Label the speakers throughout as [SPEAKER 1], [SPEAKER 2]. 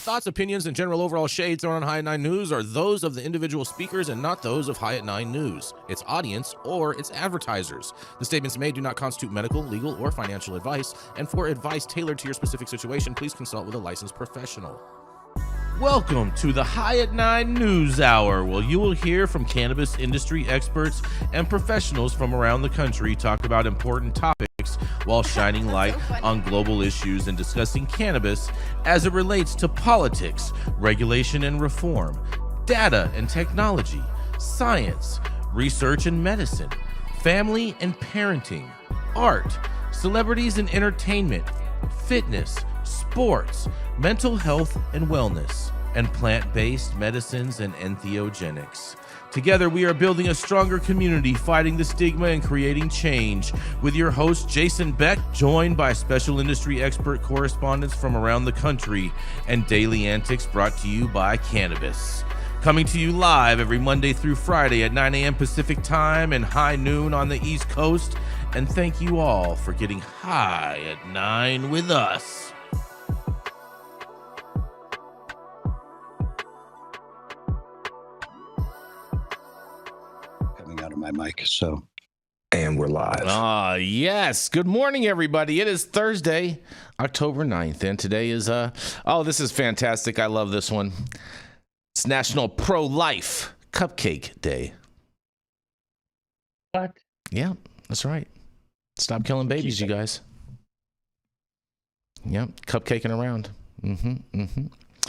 [SPEAKER 1] thoughts, opinions, and general overall shades thrown on High at 9 News are those of the individual speakers and not those of High at 9 News, its audience, or its advertisers. The statements made do not constitute medical, legal, or financial advice, and for advice tailored to your specific situation, please consult with a licensed professional. Welcome to the High at 9 News Hour, where you will hear from cannabis industry experts and professionals from around the country talk about important topics while shining light on global issues and discussing cannabis as it relates to politics, regulation and reform, data and technology, science, research and medicine, family and parenting, art, celebrities and entertainment, fitness, sports, mental health and wellness, and plant-based medicines and entheogenics. Together, we are building a stronger community, fighting the stigma and creating change. With your host, Jason Beck, joined by special industry expert correspondents from around the country, and daily antics brought to you by Cannabis. Coming to you live every Monday through Friday at 9 a.m. Pacific Time and high noon on the East Coast. And thank you all for getting high at 9 with us.
[SPEAKER 2] Out of my mic, and we're live.
[SPEAKER 1] Yes. Good morning, everybody. It is Thursday, October 9th, and today is this is fantastic. I love this one. It's National Pro-Life Cupcake Day.
[SPEAKER 3] What?
[SPEAKER 1] Yeah, that's right. Stop killing babies, you guys. Yep, cupcaking around.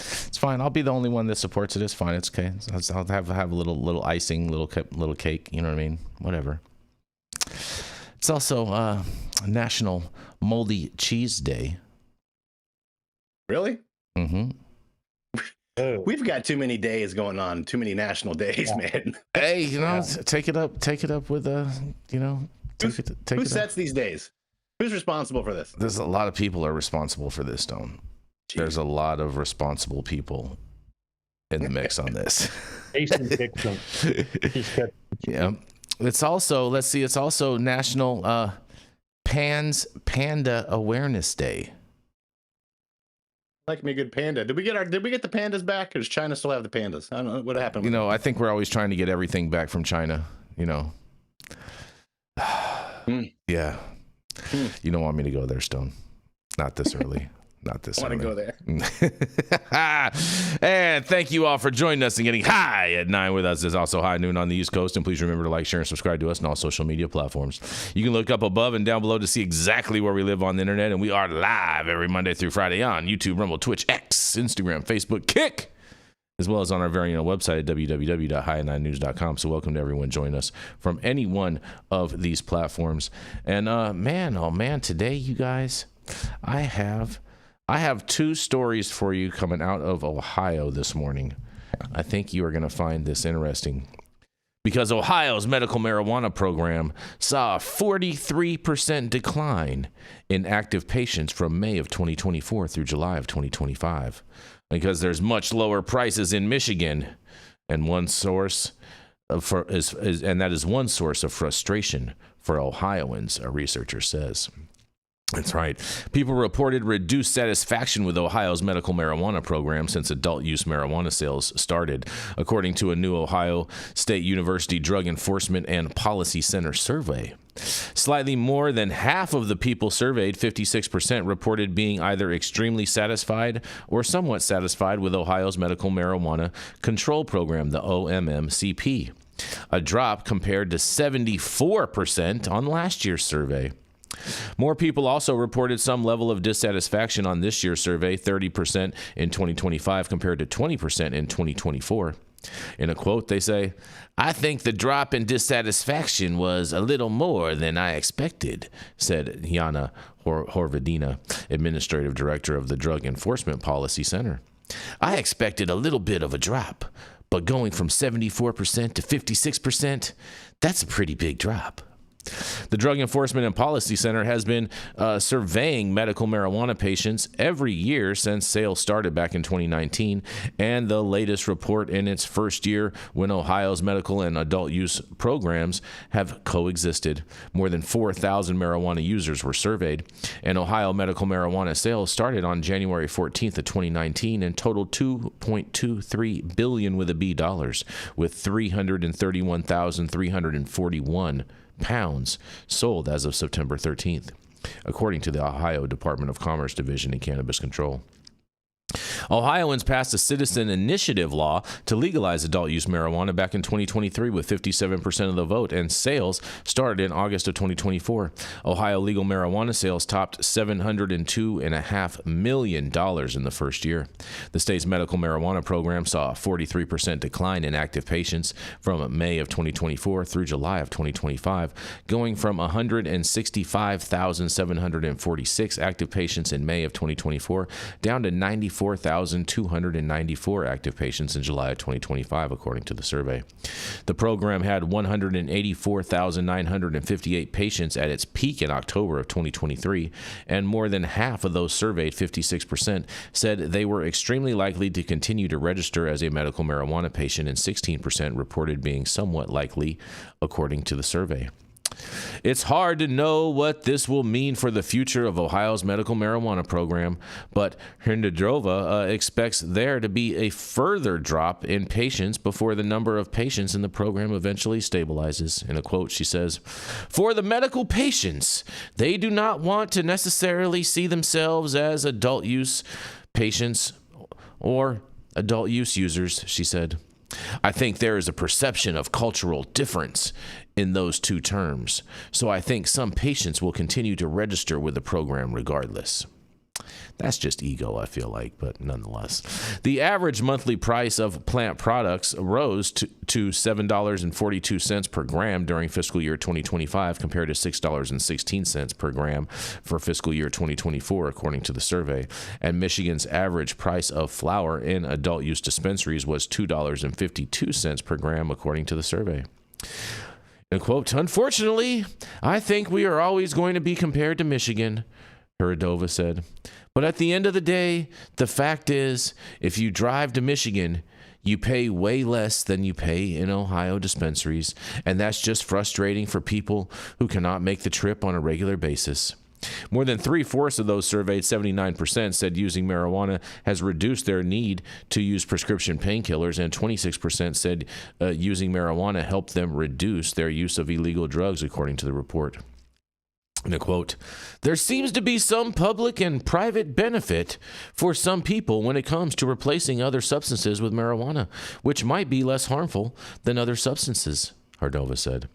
[SPEAKER 1] It's fine. I'll be the only one that supports it. It's fine. It's okay. I'll have a little icing, little cake. You know what I mean? Whatever. It's also National Moldy Cheese Day.
[SPEAKER 3] Really?
[SPEAKER 1] Mm-hmm.
[SPEAKER 3] We've got too many days going on. Too many national days, man.
[SPEAKER 1] Hey, take it up with
[SPEAKER 3] Who sets these days? Who's responsible for this?
[SPEAKER 1] There's a lot of people are responsible for this, Stone. There's a lot of responsible people in the mix on this.
[SPEAKER 4] Jason Beck.
[SPEAKER 1] Yeah. It's also National Panda Awareness Day.
[SPEAKER 3] Like me a good panda. Did we get the pandas back, or does China still have the pandas? I don't know what happened.
[SPEAKER 1] I think we're always trying to get everything back from China, Yeah. You don't want me to go there, Stone. Not this early. Not this.
[SPEAKER 3] I want to go there.
[SPEAKER 1] And thank you all for joining us and getting high at 9 with us. There's also high noon on the East Coast. And please remember to like, share, and subscribe to us on all social media platforms. You can look up above and down below to see exactly where we live on the internet. And we are live every Monday through Friday on YouTube, Rumble, Twitch, X, Instagram, Facebook, Kick, as well as on our very own website at www.high9news.com. So welcome to everyone joining us from any one of these platforms. And man, today, you guys, I have two stories for you coming out of Ohio this morning. I think you are going to find this interesting because Ohio's medical marijuana program saw a 43% decline in active patients from May of 2024 through July of 2025 because there's much lower prices in Michigan, and one source that is one source of frustration for Ohioans, a researcher says. That's right. People reported reduced satisfaction with Ohio's medical marijuana program since adult use marijuana sales started, according to a new Ohio State University Drug Enforcement and Policy Center survey. Slightly more than half of the people surveyed, 56%, reported being either extremely satisfied or somewhat satisfied with Ohio's medical marijuana control program, the OMMCP, a drop compared to 74% on last year's survey. More people also reported some level of dissatisfaction on this year's survey, 30% in 2025 compared to 20% in 2024. In a quote, they say, "I think the drop in dissatisfaction was a little more than I expected," said Yana Horvadina, administrative director of the Drug Enforcement Policy Center. "I expected a little bit of a drop, but going from 74% to 56%, that's a pretty big drop." The Drug Enforcement and Policy Center has been surveying medical marijuana patients every year since sales started back in 2019, and the latest report in its first year when Ohio's medical and adult use programs have coexisted. More than 4,000 marijuana users were surveyed, and Ohio medical marijuana sales started on January 14th of 2019 and totaled $2.23 billion with a B dollars, with 331,341 pounds sold as of September 13th, according to the Ohio Department of Commerce Division in Cannabis Control. Ohioans passed a citizen initiative law to legalize adult use marijuana back in 2023 with 57% of the vote, and sales started in August of 2024. Ohio legal marijuana sales topped $702.5 million in the first year. The state's medical marijuana program saw a 43% decline in active patients from May of 2024 through July of 2025, going from 165,746 active patients in May of 2024 down to 94,294 active patients in July of 2025, according to the survey. The program had 184,958 patients at its peak in October of 2023, and more than half of those surveyed, 56%, said they were extremely likely to continue to register as a medical marijuana patient, and 16% reported being somewhat likely, according to the survey. It's hard to know what this will mean for the future of Ohio's medical marijuana program, but Hindradrova expects there to be a further drop in patients before the number of patients in the program eventually stabilizes. In a quote, she says, "For the medical patients, they do not want to necessarily see themselves as adult use patients or adult use users," she said. "I think there is a perception of cultural difference in those two terms, so I think some patients will continue to register with the program regardless." That's just ego, I feel like, but nonetheless. The average monthly price of plant products rose to $7.42 per gram during fiscal year 2025 compared to $6.16 per gram for fiscal year 2024, according to the survey. And Michigan's average price of flower in adult use dispensaries was $2.52 per gram, according to the survey. And quote, "Unfortunately, I think we are always going to be compared to Michigan," Hindradrova said. "But at the end of the day, the fact is, if you drive to Michigan, you pay way less than you pay in Ohio dispensaries, and that's just frustrating for people who cannot make the trip on a regular basis." More than 3/4 of those surveyed, 79%, said using marijuana has reduced their need to use prescription painkillers, and 26% said using marijuana helped them reduce their use of illegal drugs, according to the report. In a quote, "There seems to be some public and private benefit for some people when it comes to replacing other substances with marijuana, which might be less harmful than other substances," Hindradrova said.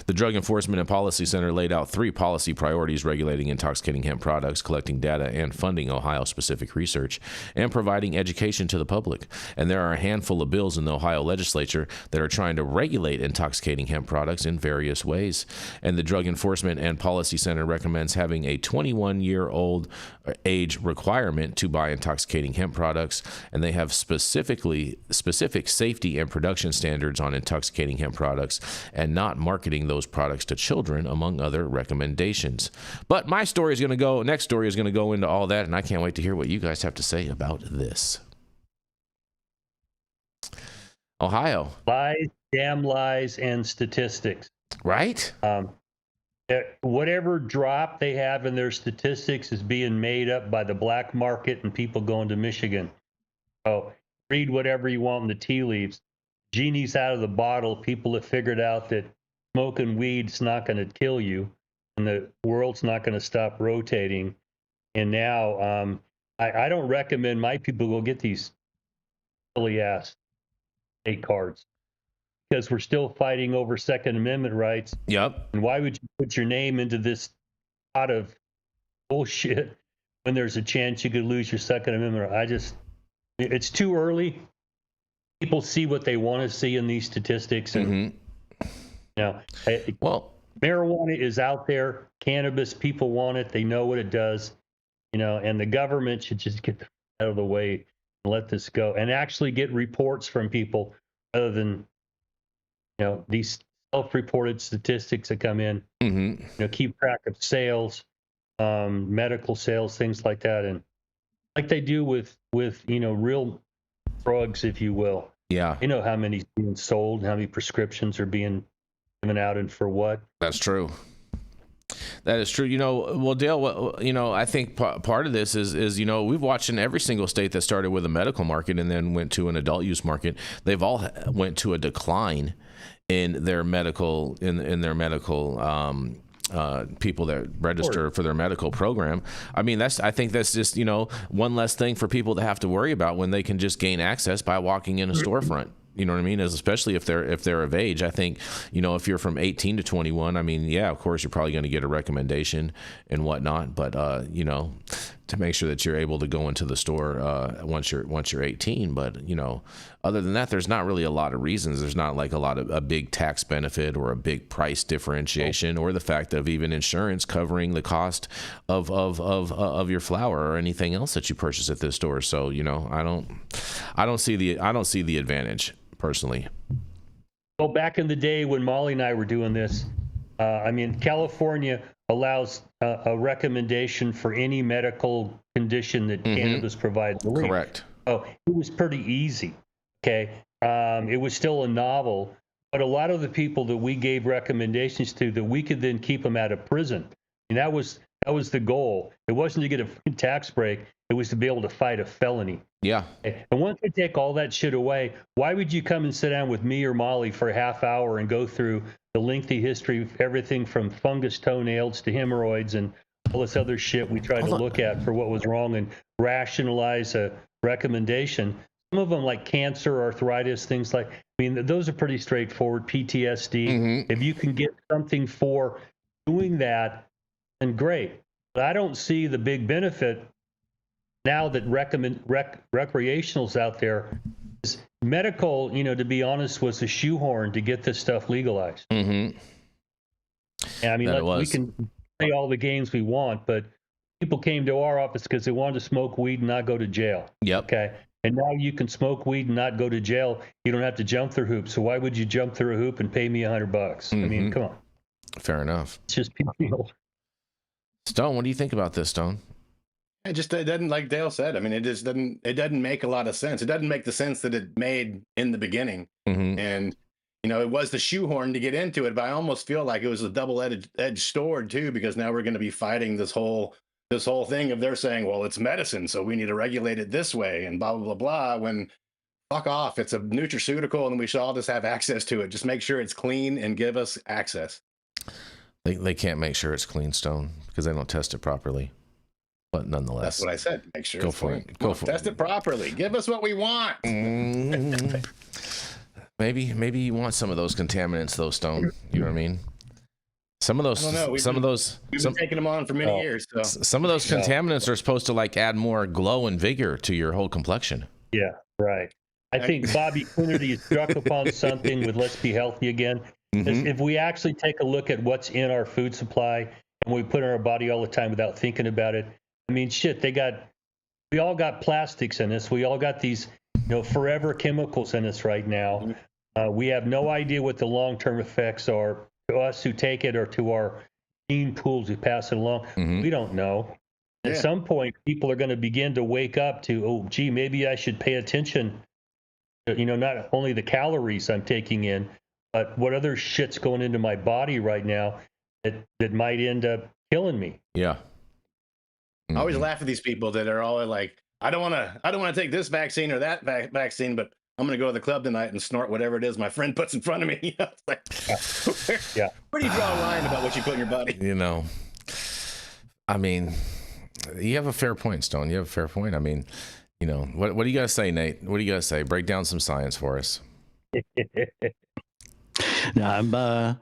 [SPEAKER 1] The Drug Enforcement and Policy Center laid out 3 policy priorities regulating intoxicating hemp products, collecting data and funding Ohio-specific research, and providing education to the public. And there are a handful of bills in the Ohio legislature that are trying to regulate intoxicating hemp products in various ways. And the Drug Enforcement and Policy Center recommends having a 21-year-old age requirement to buy intoxicating hemp products, and they have specific safety and production standards on intoxicating hemp products and not marketing those products to children, among other recommendations. But my story is going to go, next story is going to go into all that, and I can't wait to hear what you guys have to say about this. Ohio.
[SPEAKER 4] Lies, damn lies, and statistics.
[SPEAKER 1] Right?
[SPEAKER 4] Whatever drop they have in their statistics is being made up by the black market and people going to Michigan. So read whatever you want in the tea leaves. Genie's out of the bottle. People have figured out that smoking weed's not going to kill you, and the world's not going to stop rotating. And now, I don't recommend my people go get these silly ass state cards, because we're still fighting over Second Amendment rights.
[SPEAKER 1] Yep.
[SPEAKER 4] And why would you put your name into this pot of bullshit when there's a chance you could lose your Second Amendment? It's too early. People see what they want to see in these statistics, and well, marijuana is out there. Cannabis, people want it. They know what it does, and the government should just get out of the way and let this go, and actually get reports from people, other than these self-reported statistics that come in.
[SPEAKER 1] Mm-hmm.
[SPEAKER 4] You know, keep track of sales, medical sales, things like that, and like they do with you know, real drugs, if you will.
[SPEAKER 1] Yeah,
[SPEAKER 4] You know how many's being sold, how many prescriptions are being given out, and for what.
[SPEAKER 1] that's true. That is true. You know, well, Dale, you know, I think part of this is, you know, we've watched in every single state that started with a medical market and then went to an adult use market. They've all went to a decline in their medical, in their medical, people that register for their medical program. I mean, I think that's just, you know, one less thing for people to have to worry about when they can just gain access by walking in a storefront. You know what I mean? Especially if they're of age. I think, you know, if you're from 18 to 21, I mean, yeah, of course, you're probably going to get a recommendation and whatnot. But, you know, to make sure that you're able to go into the store once you're 18. But, you know, other than that, there's not really a lot of reasons. There's not like a big tax benefit or a big price differentiation or the fact of even insurance covering the cost of your flower or anything else that you purchase at this store. So, you know, I don't see the advantage personally.
[SPEAKER 4] Well, back in the day when Molly and I were doing this, I mean, California allows a recommendation for any medical condition that cannabis provides relief.
[SPEAKER 1] Correct.
[SPEAKER 4] Oh, it was pretty easy. Okay. It was still a novel, but a lot of the people that we gave recommendations to, that we could then keep them out of prison. And that was the goal. It wasn't to get a tax break. It was to be able to fight a felony.
[SPEAKER 1] Yeah.
[SPEAKER 4] And once you take all that shit away, why would you come and sit down with me or Molly for a half hour and go through the lengthy history of everything from fungus toenails to hemorrhoids and all this other shit we tried to look at for what was wrong and rationalize a recommendation? Some of them, like cancer, arthritis, things like, I mean, those are pretty straightforward. PTSD. If you can get something for doing that, then great. But I don't see the big benefit now that recreational's out there. Is medical, you know, to be honest, was a shoehorn to get this stuff legalized. And I mean, we can play all the games we want, but people came to our office because they wanted to smoke weed and not go to jail.
[SPEAKER 1] Yep.
[SPEAKER 4] Okay. And now you can smoke weed and not go to jail. You don't have to jump through hoops. So why would you jump through a hoop and pay me $100? I mean, come on.
[SPEAKER 1] Fair enough.
[SPEAKER 4] It's just people.
[SPEAKER 1] Stone, what do you think about this, Stone?
[SPEAKER 3] It doesn't, like Dale said. I mean, it doesn't make a lot of sense. It doesn't make the sense that it made in the beginning. And, you know, it was the shoehorn to get into it, but I almost feel like it was a double-edged sword too, because now we're going to be fighting this whole thing of they're saying, well, it's medicine, so we need to regulate it this way and blah, blah, blah, blah, when fuck off. It's a nutraceutical and we should all just have access to it. Just make sure it's clean and give us access.
[SPEAKER 1] They can't make sure it's clean, Stone, because they don't test it properly. But nonetheless,
[SPEAKER 3] that's what I said. Make sure
[SPEAKER 1] go
[SPEAKER 3] it's
[SPEAKER 1] for
[SPEAKER 3] clean.
[SPEAKER 1] it. Go for it.
[SPEAKER 3] Test it properly. Give us what we want.
[SPEAKER 1] Maybe you want some of those contaminants, though, Stone. You know what I mean? Some of those,
[SPEAKER 3] we've been taking them on for many years. So.
[SPEAKER 1] Some of those contaminants are supposed to like add more glow and vigor to your whole complexion.
[SPEAKER 4] Yeah, right. I think Bobby Kennedy has struck upon something with Let's Be Healthy Again. If we actually take a look at what's in our food supply and we put in our body all the time without thinking about it, I mean, shit, we all got plastics in us. We all got these, you know, forever chemicals in us right now. We have no idea what the long-term effects are to us who take it or to our gene pools who pass it along. We don't know. At some point, people are going to begin to wake up to, oh, gee, maybe I should pay attention to, you know, not only the calories I'm taking in, but what other shit's going into my body right now that might end up killing me.
[SPEAKER 1] Yeah.
[SPEAKER 3] I always laugh at these people that are all like, I don't want to take this vaccine or that vaccine, but I'm going to go to the club tonight and snort whatever it is my friend puts in front of me. You know, it's like, where do you draw a line about what you put in your body?
[SPEAKER 1] You know, I mean, you have a fair point, Stone. You have a fair point. I mean, you know, what do you got to say, Nate? What do you got to say? Break down some science for us.
[SPEAKER 2] No,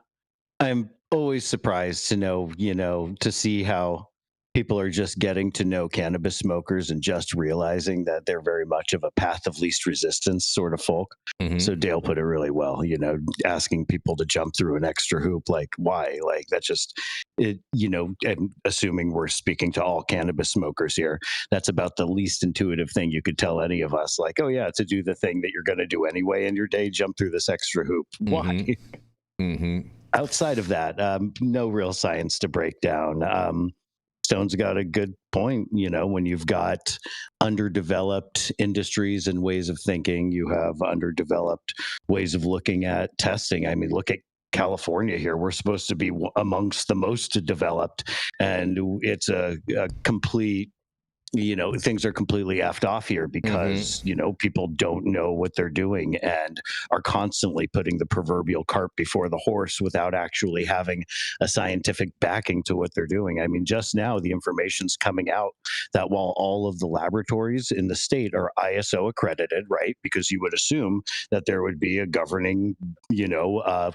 [SPEAKER 2] I'm always surprised to know, you know, to see how people are just getting to know cannabis smokers and just realizing that they're very much of a path of least resistance sort of folk. So Dale put it really well, you know, asking people to jump through an extra hoop, like why? Like that's just it, you know, and assuming we're speaking to all cannabis smokers here, that's about the least intuitive thing you could tell any of us. Like, oh yeah, to do the thing that you're going to do anyway in your day, jump through this extra hoop. Why? Outside of that, no real science to break down. Stone's got a good point. When you've got underdeveloped industries and ways of thinking, you have underdeveloped ways of looking at testing. I mean, look at California here. We're supposed to be amongst the most developed, and it's a complete things are completely effed off here because, people don't know what they're doing and are constantly putting the proverbial cart before the horse without actually having a scientific backing to what they're doing. I mean, just now the information's coming out that while all of the laboratories in the state are ISO accredited, right? Because you would assume that there would be a governing,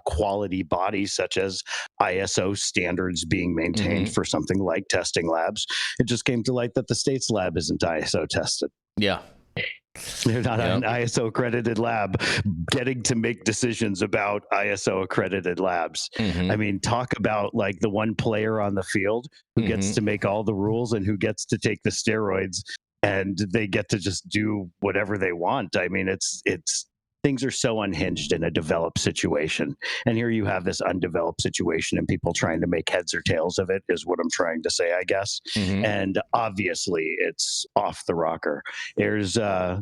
[SPEAKER 2] quality body such as ISO standards being maintained for something like testing labs. It just came to light that the state's lab isn't ISO tested.
[SPEAKER 1] Yeah.
[SPEAKER 2] They're not an ISO accredited lab getting to make decisions about ISO accredited labs. I mean, talk about like the one player on the field who gets to make all the rules and who gets to take the steroids and they get to just do whatever they want. I mean, it's things are so unhinged in a developed situation. And here you have this undeveloped situation and people trying to make heads or tails of it is what I'm trying to say, I guess. And obviously it's off the rocker. There's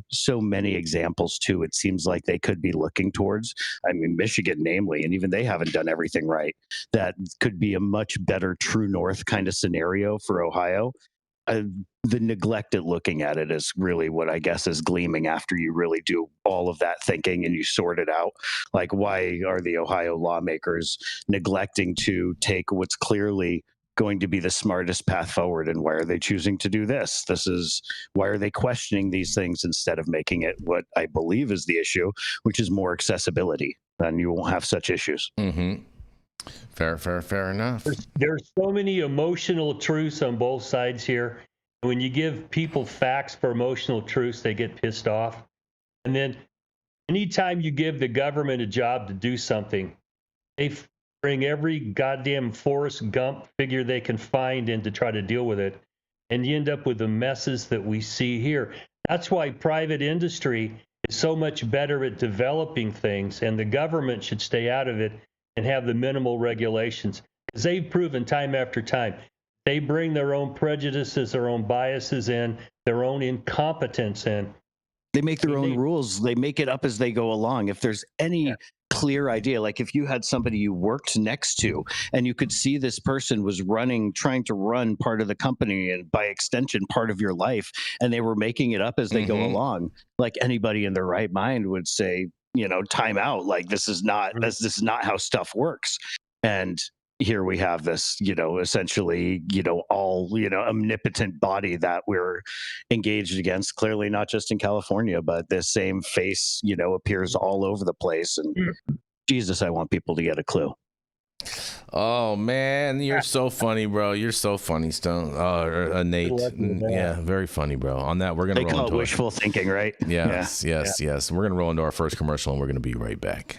[SPEAKER 2] so many examples too. It seems like they could be looking towards, I mean, Michigan namely, and even they haven't done everything right. That could be a much better true north kind of scenario for Ohio. The neglect at looking at it is really what I guess is gleaming after you really do all of that thinking and you sort it out. Like, why are the Ohio lawmakers neglecting to take what's clearly going to be the smartest path forward, and why are they choosing to do this? Why are they questioning these things instead of making it what I believe is the issue, which is more accessibility? Then you won't have such issues.
[SPEAKER 1] Fair enough.
[SPEAKER 4] There's so many emotional truths on both sides here. When you give people facts for emotional truths, they get pissed off. And then anytime you give the government a job to do something, they bring every goddamn Forrest Gump figure they can find in to try to deal with it. And you end up with the messes that we see here. That's why private industry is so much better at developing things, and the government should stay out of it and have the minimal regulations. Because they've proven time after time, they bring their own prejudices, their own biases in, their own incompetence in.
[SPEAKER 2] They make their own rules. They make it up as they go along. If there's any clear idea, like if you had somebody you worked next to and you could see this person was trying to run part of the company and by extension part of your life, and they were making it up as they go along, like anybody in their right mind would say, time out. Like this is not how stuff works. And here we have this, essentially, all, omnipotent body that we're engaged against, clearly not just in California, but this same face, appears all over the place. And Jesus, I want people to get a clue.
[SPEAKER 1] Oh man, you're so funny, bro. You're so funny, Stone. Nate. Yeah, very funny, bro. On that, we're gonna roll into
[SPEAKER 2] wishful thinking, right?
[SPEAKER 1] Yes. We're gonna roll into our first commercial, and we're gonna be right back.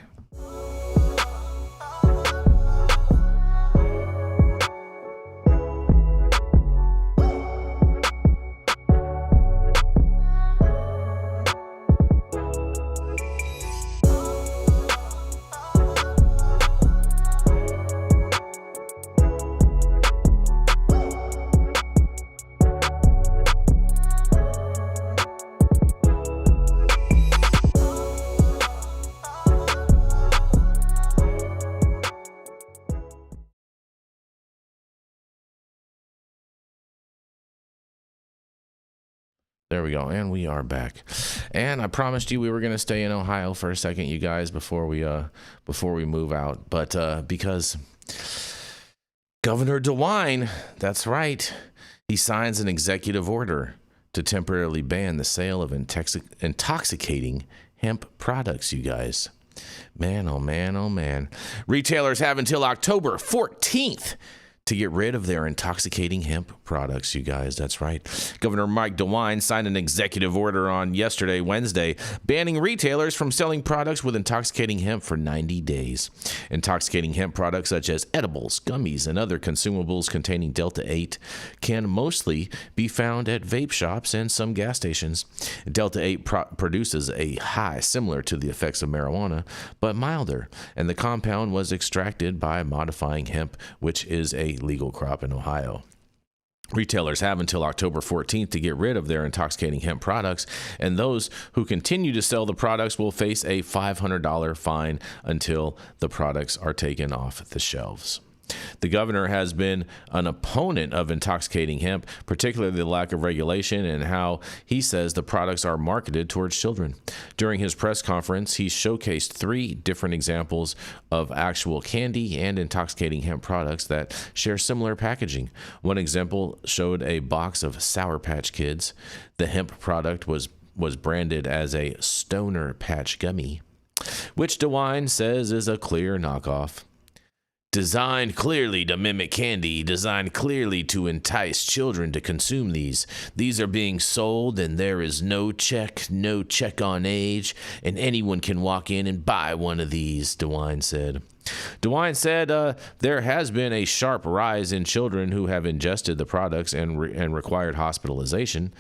[SPEAKER 1] There we go, and we are back. And I promised you we were going to stay in Ohio for a second, you guys, before we move out. But because Governor DeWine, that's right, he signs an executive order to temporarily ban the sale of intoxicating hemp products, you guys. Man, oh man, oh man. Retailers have until October 14th to get rid of their intoxicating hemp products, you guys. That's right. Governor Mike DeWine signed an executive order on Wednesday, banning retailers from selling products with intoxicating hemp for 90 days. Intoxicating hemp products such as edibles, gummies, and other consumables containing Delta-8 can mostly be found at vape shops and some gas stations. Delta-8 produces a high similar to the effects of marijuana, but milder, and the compound was extracted by modifying hemp, which is a legal crop in Ohio. Retailers have until October 14th to get rid of their intoxicating hemp products, and those who continue to sell the products will face a $500 fine until the products are taken off the shelves. The governor has been an opponent of intoxicating hemp, particularly the lack of regulation and how he says the products are marketed towards children. During his press conference, he showcased 3 different examples of actual candy and intoxicating hemp products that share similar packaging. One example showed a box of Sour Patch Kids. The hemp product was branded as a Stoner Patch Gummy, which DeWine says is a clear knockoff. Designed clearly to mimic candy, designed clearly to entice children to consume these. These are being sold, and there is no check on age, and anyone can walk in and buy one of these, DeWine said. DeWine said there has been a sharp rise in children who have ingested the products and required hospitalization.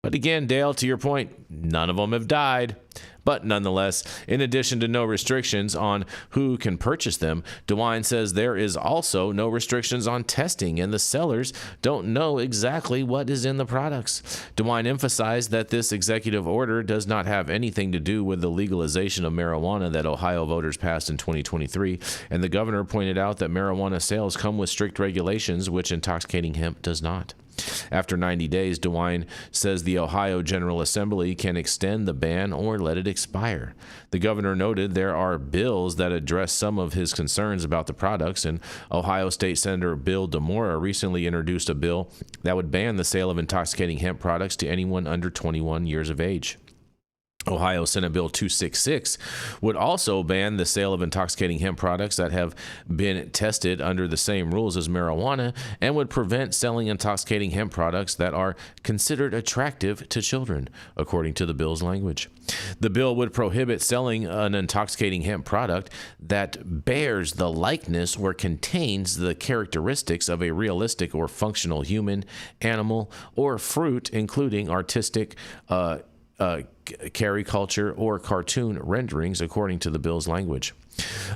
[SPEAKER 1] But again, Dale, to your point, none of them have died. But nonetheless, in addition to no restrictions on who can purchase them, DeWine says there is also no restrictions on testing, and the sellers don't know exactly what is in the products. DeWine emphasized that this executive order does not have anything to do with the legalization of marijuana that Ohio voters passed in 2023, and the governor pointed out that marijuana sales come with strict regulations, which intoxicating hemp does not. After 90 days, DeWine says the Ohio General Assembly can extend the ban or let it expire. The governor noted there are bills that address some of his concerns about the products, and Ohio State Senator Bill DeMora recently introduced a bill that would ban the sale of intoxicating hemp products to anyone under 21 years of age. Ohio Senate Bill 266 would also ban the sale of intoxicating hemp products that have been tested under the same rules as marijuana and would prevent selling intoxicating hemp products that are considered attractive to children, according to the bill's language. The bill would prohibit selling an intoxicating hemp product that bears the likeness or contains the characteristics of a realistic or functional human, animal, or fruit, including artistic, caricature or cartoon renderings, according to the bill's language.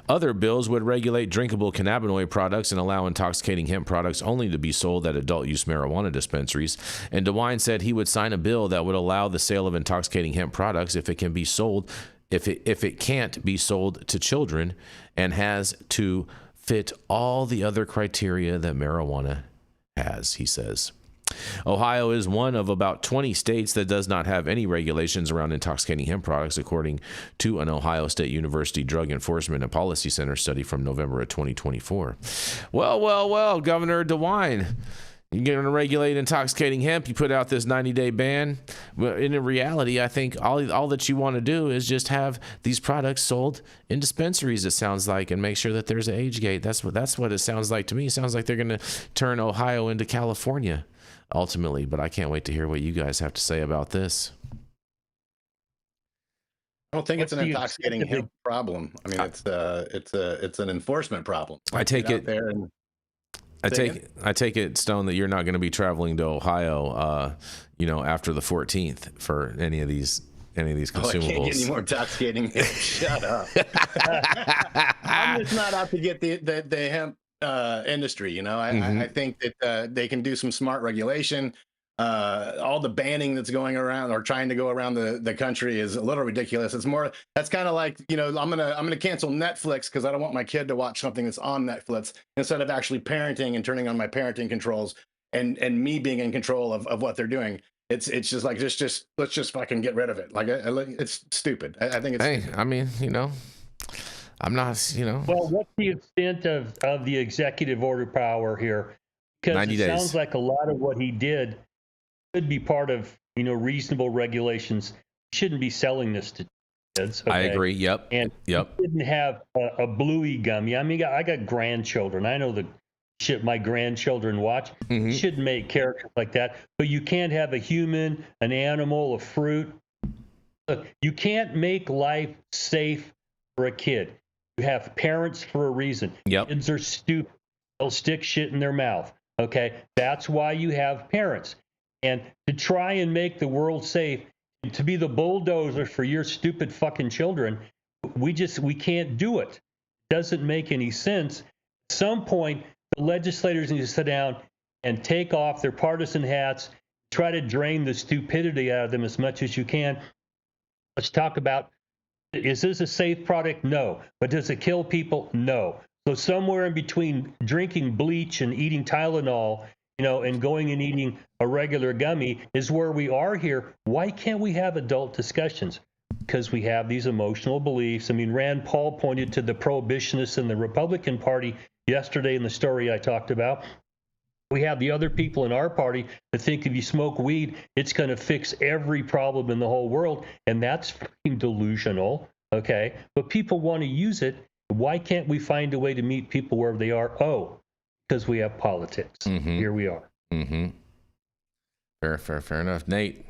[SPEAKER 1] Other bills would regulate drinkable cannabinoid products and allow intoxicating hemp products only to be sold at adult-use marijuana dispensaries. And DeWine said he would sign a bill that would allow the sale of intoxicating hemp products if it can be sold, if it can't be sold to children, and has to fit all the other criteria that marijuana has, he says. Ohio is one of about 20 states that does not have any regulations around intoxicating hemp products, according to an Ohio State University Drug Enforcement and Policy Center study from November of 2024. Well, Governor DeWine, you're going to regulate intoxicating hemp. You put out this 90-day ban. Well, in reality, I think all that you want to do is just have these products sold in dispensaries, it sounds like, and make sure that there's an age gate. That's what it sounds like to me. It sounds like they're going to turn Ohio into California ultimately, but I can't wait to hear what you guys have to say about this.
[SPEAKER 3] I don't think it's an intoxicating hemp problem. I mean, it's an enforcement problem.
[SPEAKER 1] I take it Stone, that you're not going to be traveling to Ohio after the 14th for any of these consumables.
[SPEAKER 3] I can't get any more intoxicating hemp. Shut up. I'm just not out to get the hemp industry. I think that they can do some smart regulation. All the banning that's going around or trying to go around the country is a little ridiculous. That's kind of like, I'm gonna cancel Netflix because I don't want my kid to watch something that's on Netflix, instead of actually parenting and turning on my parenting controls and me being in control of what they're doing. It's just like, let's just fucking get rid of it. Like, it's stupid. I think it's stupid.
[SPEAKER 1] I mean, I'm not,
[SPEAKER 4] Well, what's the extent of the executive order power here? Because
[SPEAKER 1] 90
[SPEAKER 4] it
[SPEAKER 1] days.
[SPEAKER 4] Sounds like a lot of what he did could be part of, reasonable regulations. He shouldn't be selling this to kids. Okay?
[SPEAKER 1] I agree. Yep.
[SPEAKER 4] And
[SPEAKER 1] yep.
[SPEAKER 4] He didn't have a bluey gummy. I mean, I got grandchildren. I know the shit my grandchildren watch. You shouldn't make characters like that. But you can't have a human, an animal, a fruit. Look, you can't make life safe for a kid. You have parents for a reason.
[SPEAKER 1] Yep.
[SPEAKER 4] Kids are stupid. They'll stick shit in their mouth. Okay? That's why you have parents. And to try and make the world safe, to be the bulldozer for your stupid fucking children, we can't do it. It doesn't make any sense. At some point, the legislators need to sit down and take off their partisan hats, try to drain the stupidity out of them as much as you can. Let's talk about, is this a safe product? No. But does it kill people? No. So somewhere in between drinking bleach and eating Tylenol, and going and eating a regular gummy is where we are here. Why can't we have adult discussions? Because we have these emotional beliefs. I mean, Rand Paul pointed to the prohibitionists in the Republican Party yesterday in the story I talked about. We have the other people in our party that think if you smoke weed, it's going to fix every problem in the whole world. And that's fucking delusional, okay? But people want to use it. Why can't we find a way to meet people wherever they are? Oh, because we have politics. Here we are.
[SPEAKER 1] Fair enough. Nate,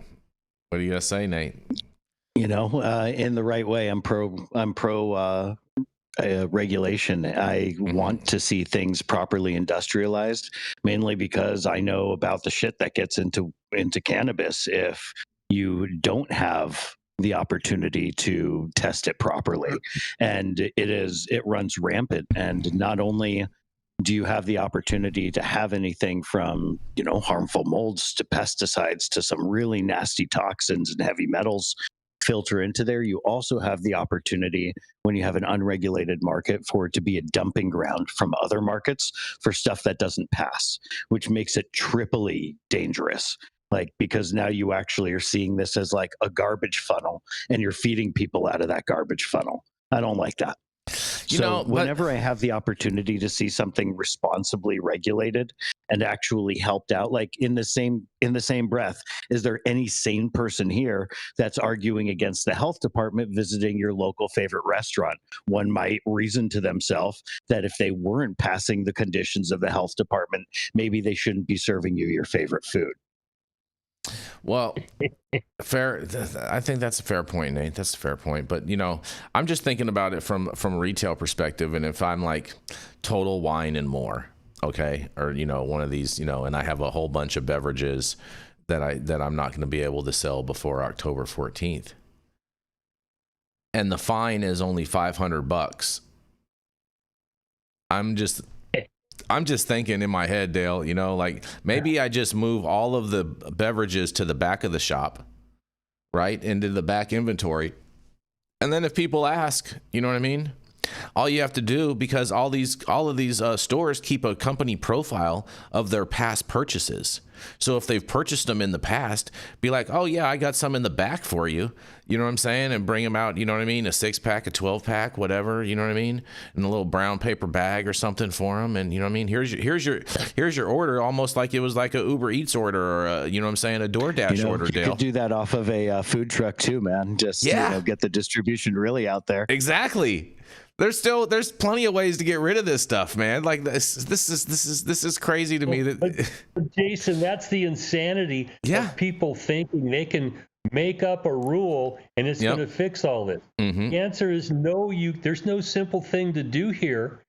[SPEAKER 1] what do you got to say, Nate?
[SPEAKER 2] In the right way, I'm pro regulation. I want to see things properly industrialized, mainly because I know about the shit that gets into cannabis if you don't have the opportunity to test it properly. And it runs rampant. And not only do you have the opportunity to have anything from, harmful molds to pesticides to some really nasty toxins and heavy metals filter into there, you also have the opportunity, when you have an unregulated market, for it to be a dumping ground from other markets for stuff that doesn't pass, which makes it triply dangerous. Because now you actually are seeing this as like a garbage funnel, and you're feeding people out of that garbage funnel. I don't like that. Whenever I have the opportunity to see something responsibly regulated and actually helped out, like in the same breath, is there any sane person here that's arguing against the health department visiting your local favorite restaurant? One might reason to themselves that if they weren't passing the conditions of the health department, maybe they shouldn't be serving you your favorite food.
[SPEAKER 1] Well, fair. I think that's a fair point, Nate. That's a fair point. But, I'm just thinking about it from a retail perspective. And if I'm like Total Wine and More, okay, or, one of these, and I have a whole bunch of beverages that I'm not going to be able to sell before October 14th. And the fine is only $500. I'm just thinking in my head, Dale, maybe I just move all of the beverages to the back of the shop, right, into the back inventory. And then if people ask, you know what I mean? All you have to do, because all of these stores keep a company profile of their past purchases. So if they've purchased them in the past, be like, oh yeah, I got some in the back for you. You know what I'm saying? And bring them out, you know what I mean? A 6-pack, a 12-pack, whatever, you know what I mean? In a little brown paper bag or something for them. And you know what I mean? Here's your order, almost like it was like a Uber Eats order or a, you know what I'm saying? A DoorDash order, Dale.
[SPEAKER 2] You could do that off of a food truck too, man. Just, get the distribution really out there.
[SPEAKER 1] Exactly. There's plenty of ways to get rid of this stuff, man. Like this is crazy to me.
[SPEAKER 4] But Jason, that's the insanity of people thinking they can make up a rule and it's going to fix all this. The answer is no. There's no simple thing to do here.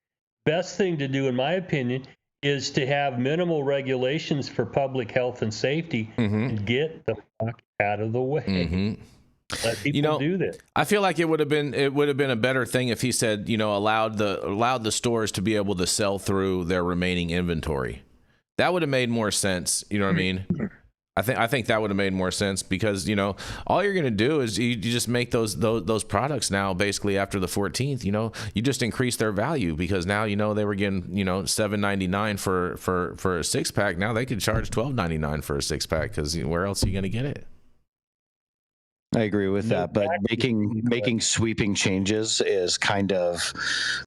[SPEAKER 4] Best thing to do, in my opinion, is to have minimal regulations for public health and safety and get the fuck out of the way. Let people do this. I
[SPEAKER 1] feel like it would have been a better thing if he said, allowed the stores to be able to sell through their remaining inventory. That would have made more sense. You know what I mean? I think that would have made more sense because, all you're going to do is you just make those products now basically after the 14th, you just increase their value because now, they were getting, $7.99 for a 6-pack. Now they could charge $12.99 for a 6-pack because where else are you going to get it?
[SPEAKER 2] I agree with that, but making sweeping changes is kind of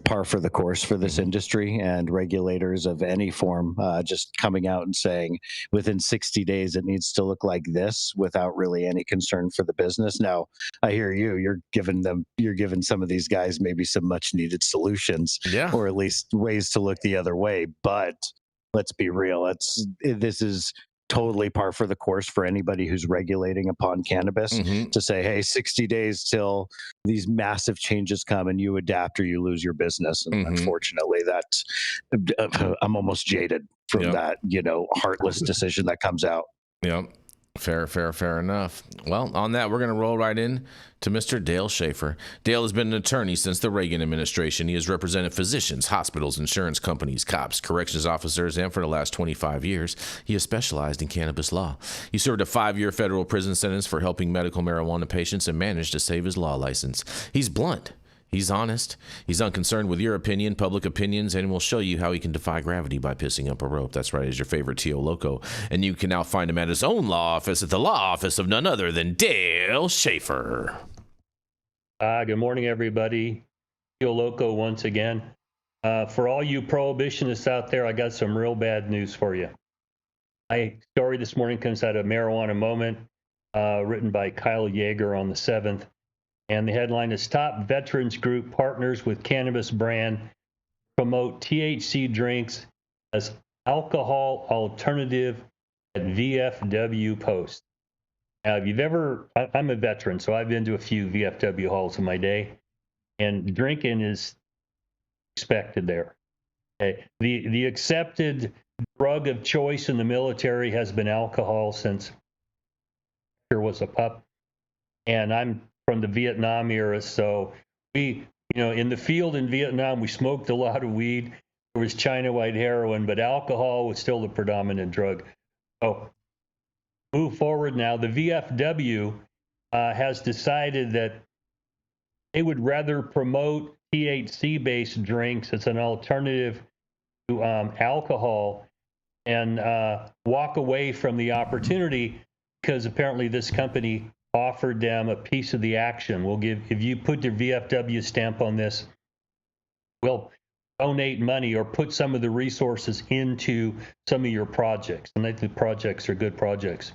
[SPEAKER 2] par for the course for this industry, and regulators of any form just coming out and saying within 60 days it needs to look like this without really any concern for the business. Now, I hear you're giving some of these guys maybe some much needed solutions, or at least ways to look the other way, but let's be real. This is totally par for the course for anybody who's regulating upon cannabis to say, hey, 60 days till these massive changes come and you adapt or you lose your business. And unfortunately, that's I'm almost jaded from that, heartless decision that comes out.
[SPEAKER 1] Yep. Fair enough. Well, on that, we're going to roll right in to Mr. Dale Schafer. Dale has been an attorney since the Reagan administration. He has represented physicians, hospitals, insurance companies, cops, corrections officers, and for the last 25 years, he has specialized in cannabis law. He served a 5-year federal prison sentence for helping medical marijuana patients and managed to save his law license. He's blunt. He's honest. He's unconcerned with your opinion, public opinions, and will show you how he can defy gravity by pissing up a rope. That's right, he's your favorite Tio Loco. And you can now find him at his own law office at the law office of none other than Dale Schafer.
[SPEAKER 4] Good morning, everybody. Tio Loco once again. For all you prohibitionists out there, I got some real bad news for you. My story this morning comes out of Marijuana Moment, written by Kyle Yeager on the 7th. And the headline is Top Veterans Group Partners with Cannabis Brand Promote THC Drinks as Alcohol Alternative at VFW Post. Now, if you've ever, I'm a veteran, so I've been to a few VFW halls in my day, and drinking is expected there. Okay. The accepted drug of choice in the military has been alcohol since there was a pup. And I'm from the Vietnam era, so we, in the field in Vietnam, we smoked a lot of weed. There was China white heroin, but alcohol was still the predominant drug. So, move forward now. The VFW has decided that they would rather promote THC-based drinks as an alternative to alcohol and walk away from the opportunity because apparently this company offered them a piece of the action. We'll give, if you put your VFW stamp on this, we'll donate money or put some of the resources into some of your projects. And the projects are good projects.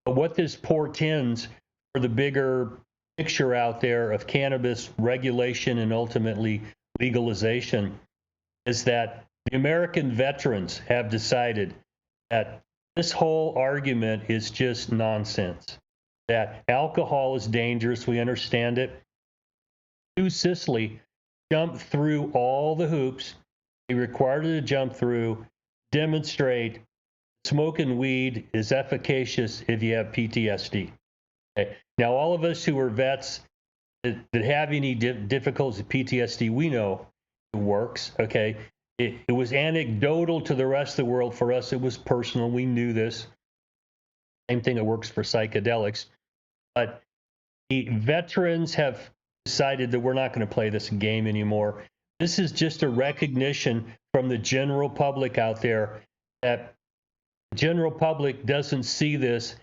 [SPEAKER 4] But what this portends for the bigger picture out there of cannabis regulation and ultimately legalization is that the American veterans have decided that this whole argument is just nonsense. That alcohol is dangerous, we understand it. Sue Sisley jumped through all the hoops he required her to jump through, demonstrate smoking weed is efficacious if you have PTSD. Okay. Now, all of us who are vets that have any difficulties with PTSD, we know it works, okay? It was anecdotal to the rest of the world. For us, it was personal. We knew this. Same thing that works for psychedelics. But the veterans have decided that we're not going to play this game anymore. This is just a recognition from the general public out there that the general public doesn't see this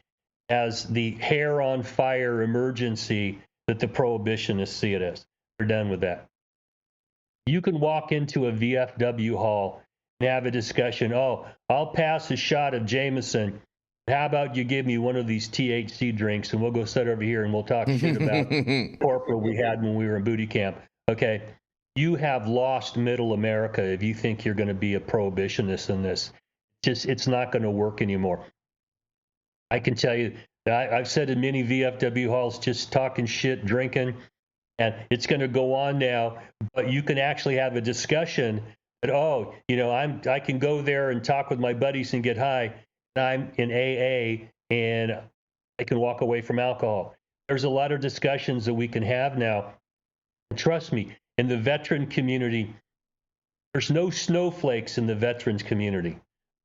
[SPEAKER 4] as the hair on fire emergency that the prohibitionists see it as. We're done with that. You can walk into a VFW hall and have a discussion. Oh, I'll pass a shot of Jameson. How about you give me one of these THC drinks and we'll go sit over here and we'll talk shit about corporal we had when we were in booty camp. Okay, you have lost middle America if you think you're going to be a prohibitionist in this. It's not going to work anymore. I can tell you that I've said in many VFW halls, just talking shit, drinking, and it's going to go on now. But you can actually have a discussion that, I can go there and talk with my buddies and get high. I'm in AA and I can walk away from alcohol. There's a lot of discussions that we can have now. And trust me, in the veteran community, there's no snowflakes in the veterans community.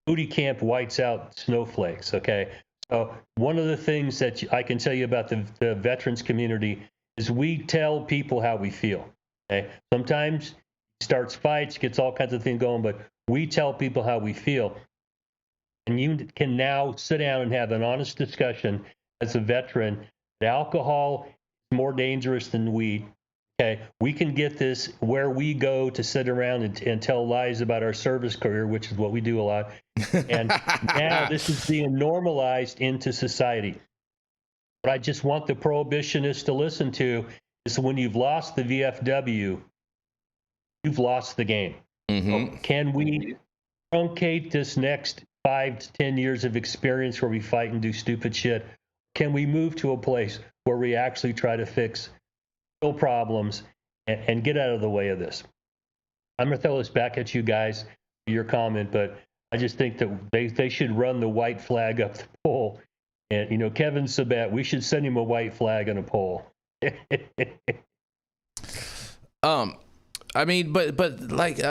[SPEAKER 4] Booty camp whites out snowflakes, okay? So one of the things that I can tell you about the veterans community is we tell people how we feel, okay? Sometimes it starts fights, gets all kinds of things going, but we tell people how we feel. And you can now sit down and have an honest discussion as a veteran that alcohol is more dangerous than weed. Okay, we can get this where we go to sit around and tell lies about our service career, which is what we do a lot. And now this is being normalized into society. What I just want the prohibitionists to listen to is when you've lost the VFW, you've lost the game. So can we truncate this next 5 to 10 years of experience where we fight and do stupid shit? Can we move to a place where we actually try to fix real problems and get out of the way of this? I'm going to throw this back at you guys, your comment, but I just think that they should run the white flag up the pole. And, you know, Kevin Sabat, we should send him a white flag on a pole.
[SPEAKER 1] I mean, but like,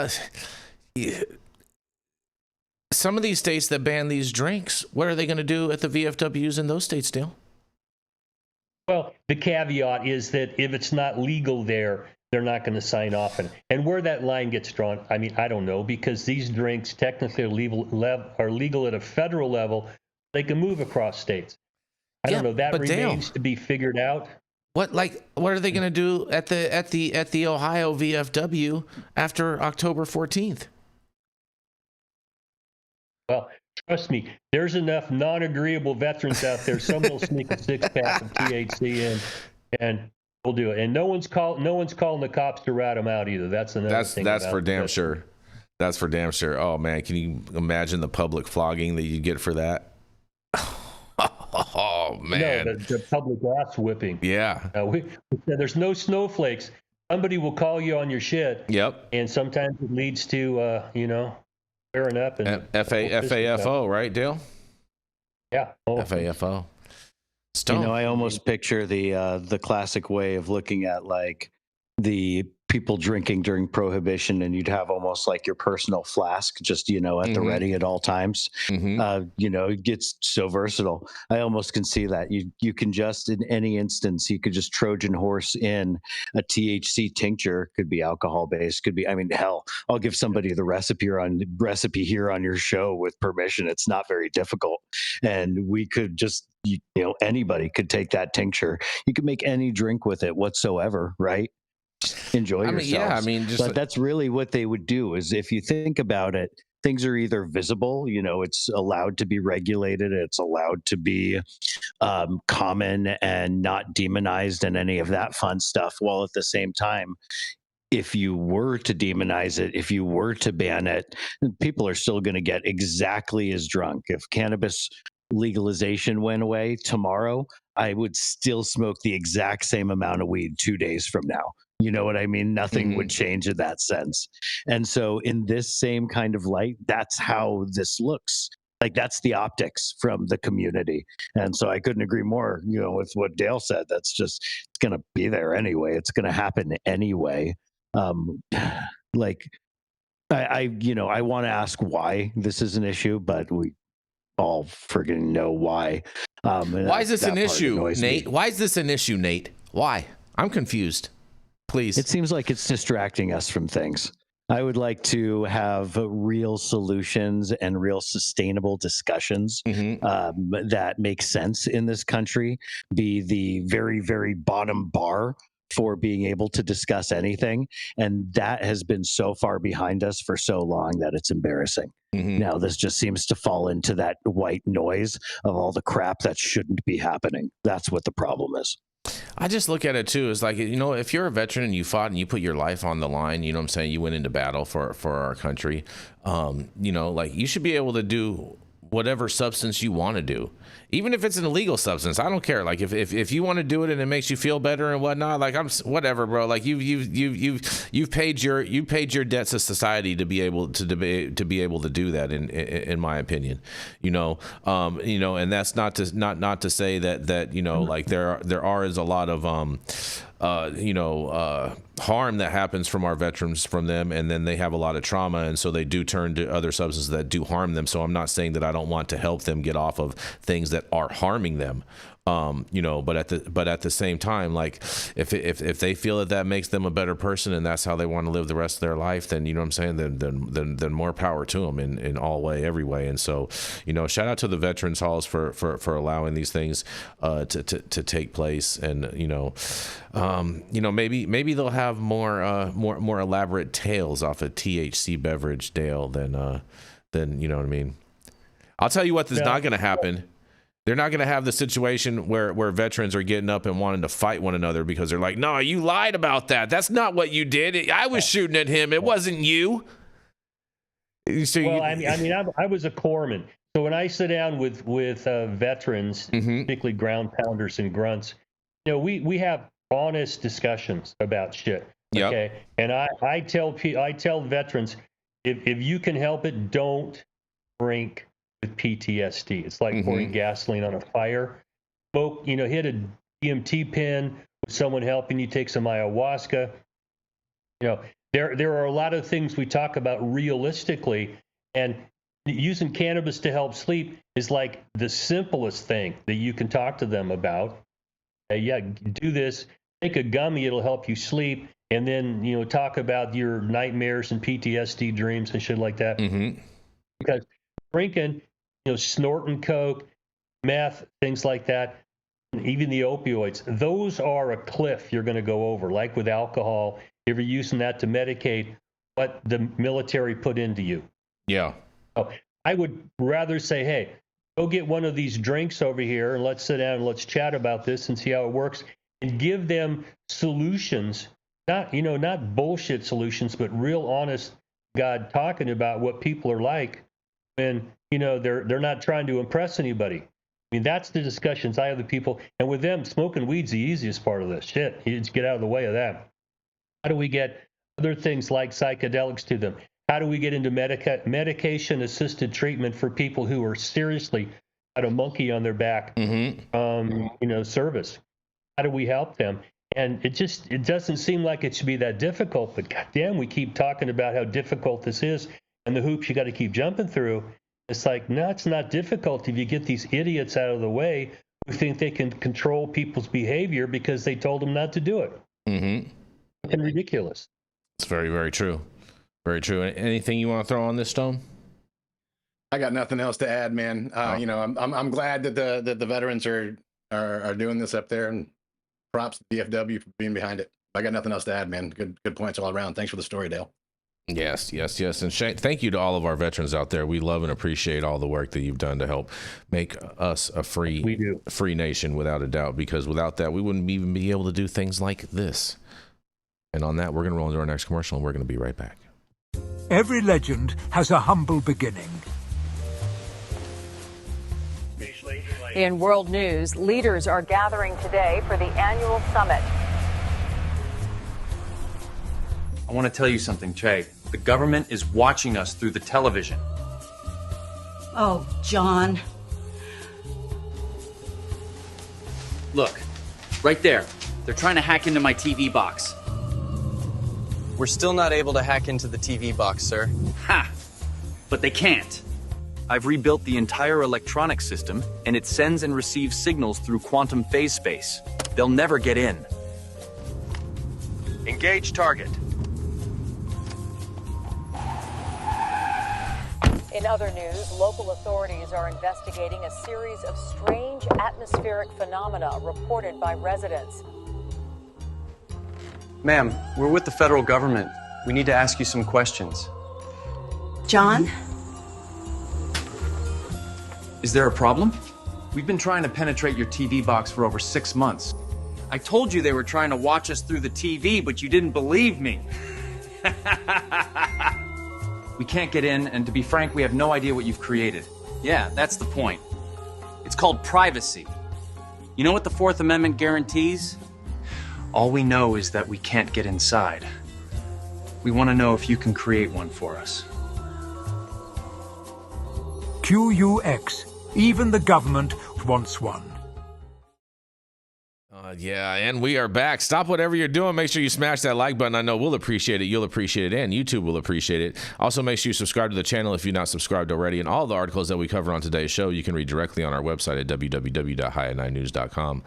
[SPEAKER 1] some of these states that ban these drinks, what are they going to do at the VFWs in those states, Dale?
[SPEAKER 4] Well, the caveat is that if it's not legal there, they're not going to sign off. And where that line gets drawn, I mean, I don't know, because these drinks technically are legal at a federal level. They can move across states. I don't know. That remains to be figured out.
[SPEAKER 1] What are they going to do at the Ohio VFW after October 14th?
[SPEAKER 4] Well, trust me, there's enough non-agreeable veterans out there. Some will sneak a 6-pack of THC in, and we'll do it. And no one's calling the cops to rat them out either. That's another thing. That's for damn sure.
[SPEAKER 1] That's for damn sure. Oh man, can you imagine the public flogging that you get for that? Oh man,
[SPEAKER 4] no, the public ass whipping.
[SPEAKER 1] Yeah.
[SPEAKER 4] There's no snowflakes. Somebody will call you on your shit.
[SPEAKER 1] Yep.
[SPEAKER 4] And sometimes it leads to squaring up and
[SPEAKER 1] FAFO, right, Dale?
[SPEAKER 4] Yeah.
[SPEAKER 1] FAFO.
[SPEAKER 2] Stone. You know, I almost picture the classic way of looking at like the people drinking during Prohibition, and you'd have almost like your personal flask just, at the ready at all times. It gets so versatile. I almost can see that. You can just, in any instance, you could just Trojan horse in a THC tincture. Could be alcohol based, could be, I mean, hell, I'll give somebody the recipe here on your show with permission. It's not very difficult. And we could just, anybody could take that tincture. You could make any drink with it whatsoever, right? Enjoy yourselves.
[SPEAKER 1] Yeah, I mean,
[SPEAKER 2] but that's really what they would do. Is if you think about it, things are either visible, it's allowed to be regulated, it's allowed to be common and not demonized and any of that fun stuff. While at the same time, if you were to demonize it, if you were to ban it, people are still going to get exactly as drunk. If cannabis legalization went away tomorrow, I would still smoke the exact same amount of weed 2 days from now. You know what I mean? Nothing would change in that sense. And so in this same kind of light, that's how this looks. Like that's the optics from the community. And so I couldn't agree more, with what Dale said. That's just, it's going to be there anyway. It's going to happen anyway. I want to ask why this is an issue, but we all friggin' know why.
[SPEAKER 1] Why is this an issue, Nate? Why is this an issue, Nate? Why? I'm confused. Please.
[SPEAKER 2] It seems like it's distracting us from things. I would like to have real solutions and real sustainable discussions that make sense in this country, be the very, very bottom bar for being able to discuss anything. And that has been so far behind us for so long that it's embarrassing. Now, this just seems to fall into that white noise of all the crap that shouldn't be happening. That's what the problem is.
[SPEAKER 1] I just look at it too as like, if you're a veteran and you fought and you put your life on the line, you know what I'm saying? You went into battle for our country. You should be able to do whatever substance you want to do, even if it's an illegal substance. I don't care. Like if you want to do it and it makes you feel better and whatnot, like whatever, bro. Like you've paid your debts to society to be able to do that. In my opinion, and that's not to say that like there is a lot of harm that happens from our veterans from them, and then they have a lot of trauma, and so they do turn to other substances that do harm them. So I'm not saying that I don't want to help them get off of things that are harming them, but at the same time, like if they feel that makes them a better person and that's how they want to live the rest of their life, then what I'm saying, then more power to them in all way, every way. And so shout out to the veterans halls for allowing these things to take place, and maybe they'll have more elaborate tales off a THC beverage, Dale, than you know what I mean. I'll tell you what is not going to happen. They're not going to have the situation where veterans are getting up and wanting to fight one another because they're like, no, you lied about that. That's not what you did. I was shooting at him. It wasn't you.
[SPEAKER 4] Well, I was a corpsman. So when I sit down with veterans, particularly ground pounders and grunts, we have honest discussions about shit. Okay, and I tell veterans, if you can help it, don't drink with PTSD. It's like pouring gasoline on a fire. Smoke, hit a DMT pen with someone helping you, take some ayahuasca. There are a lot of things we talk about realistically, and using cannabis to help sleep is like the simplest thing that you can talk to them about. Do this, take a gummy, it'll help you sleep, and then, talk about your nightmares and PTSD dreams and shit like that. Because drinking, snorting coke, meth, things like that, even the opioids, those are a cliff you're going to go over, like with alcohol. If you're using that to medicate what the military put into you. Yeah. So I would rather say, hey, go get one of these drinks over here and let's sit down and let's chat about this and see how it works, and give them solutions, not bullshit solutions, but real honest God talking about what people are like when, they're not trying to impress anybody. I mean, that's the discussions I have with people. And with them, smoking weed's the easiest part of this shit. You just get out of the way of that. How do we get other things like psychedelics to them? How do we get into medication-assisted treatment for people who are seriously got a monkey on their back, service? How do we help them? And it doesn't seem like it should be that difficult, but goddamn, we keep talking about how difficult this is and the hoops you got to keep jumping through. It's like, no, it's not difficult if you get these idiots out of the way who think they can control people's behavior because they told them not to do it. And ridiculous.
[SPEAKER 1] It's very, very true. Very true. Anything you want to throw on this, Stone?
[SPEAKER 3] I got nothing else to add, man. I'm glad that the veterans are doing this up there, and props to DFW for being behind it. I got nothing else to add, man. Good points all around. Thanks for the story, Dale.
[SPEAKER 1] Yes. And Shane, thank you to all of our veterans out there. We love and appreciate all the work that you've done to help make us a free nation, without a doubt, because without that, we wouldn't even be able to do things like this. And on that, we're going to roll into our next commercial, and we're going to be right back.
[SPEAKER 5] Every legend has a humble beginning.
[SPEAKER 6] In world news, leaders are gathering today for the annual summit.
[SPEAKER 7] I want to tell you something, Che. The government is watching us through the television.
[SPEAKER 8] Oh, John.
[SPEAKER 7] Look, right there. They're trying to hack into my TV box.
[SPEAKER 9] We're still not able to hack into the TV box, sir.
[SPEAKER 7] Ha! But they can't.
[SPEAKER 9] I've rebuilt the entire electronic system, and it sends and receives signals through quantum phase space. They'll never get in. Engage target.
[SPEAKER 6] In other news, local authorities are investigating a series of strange atmospheric phenomena reported by residents.
[SPEAKER 9] Ma'am, we're with the federal government. We need to ask you some questions.
[SPEAKER 8] John?
[SPEAKER 9] Is there a problem? We've been trying to penetrate your TV box for over 6 months.
[SPEAKER 7] I told you they were trying to watch us through the TV, but you didn't believe me.
[SPEAKER 9] We can't get in, and to be frank, we have no idea what you've created.
[SPEAKER 7] Yeah, that's the point. It's called privacy. You know what the Fourth Amendment guarantees?
[SPEAKER 9] All we know is that we can't get inside. We want to know if you can create one for us.
[SPEAKER 5] QUX. Even the government wants one.
[SPEAKER 1] Yeah, and we are back. Stop whatever you're doing. Make sure you smash that like button. I know we'll appreciate it. You'll appreciate it, and YouTube will appreciate it. Also, make sure you subscribe to the channel if you're not subscribed already. And all the articles that we cover on today's show, you can read directly on our website at www.highat9news.com.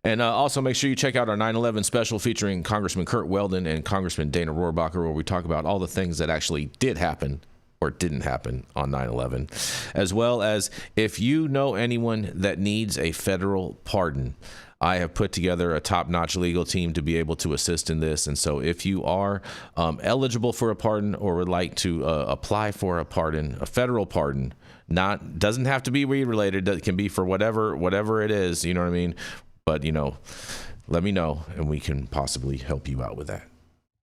[SPEAKER 1] And also make sure you check out our 9/11 special featuring Congressman Kurt Weldon and Congressman Dana Rohrabacher, where we talk about all the things that actually did happen or didn't happen on 9/11, as well as if you know anyone that needs a federal pardon. I have put together a top-notch legal team to be able to assist in this. And so if you are eligible for a pardon or would like to apply for a pardon, a federal pardon, doesn't have to be weed-related. It can be for whatever it is, you know what I mean? But, let me know, and we can possibly help you out with that.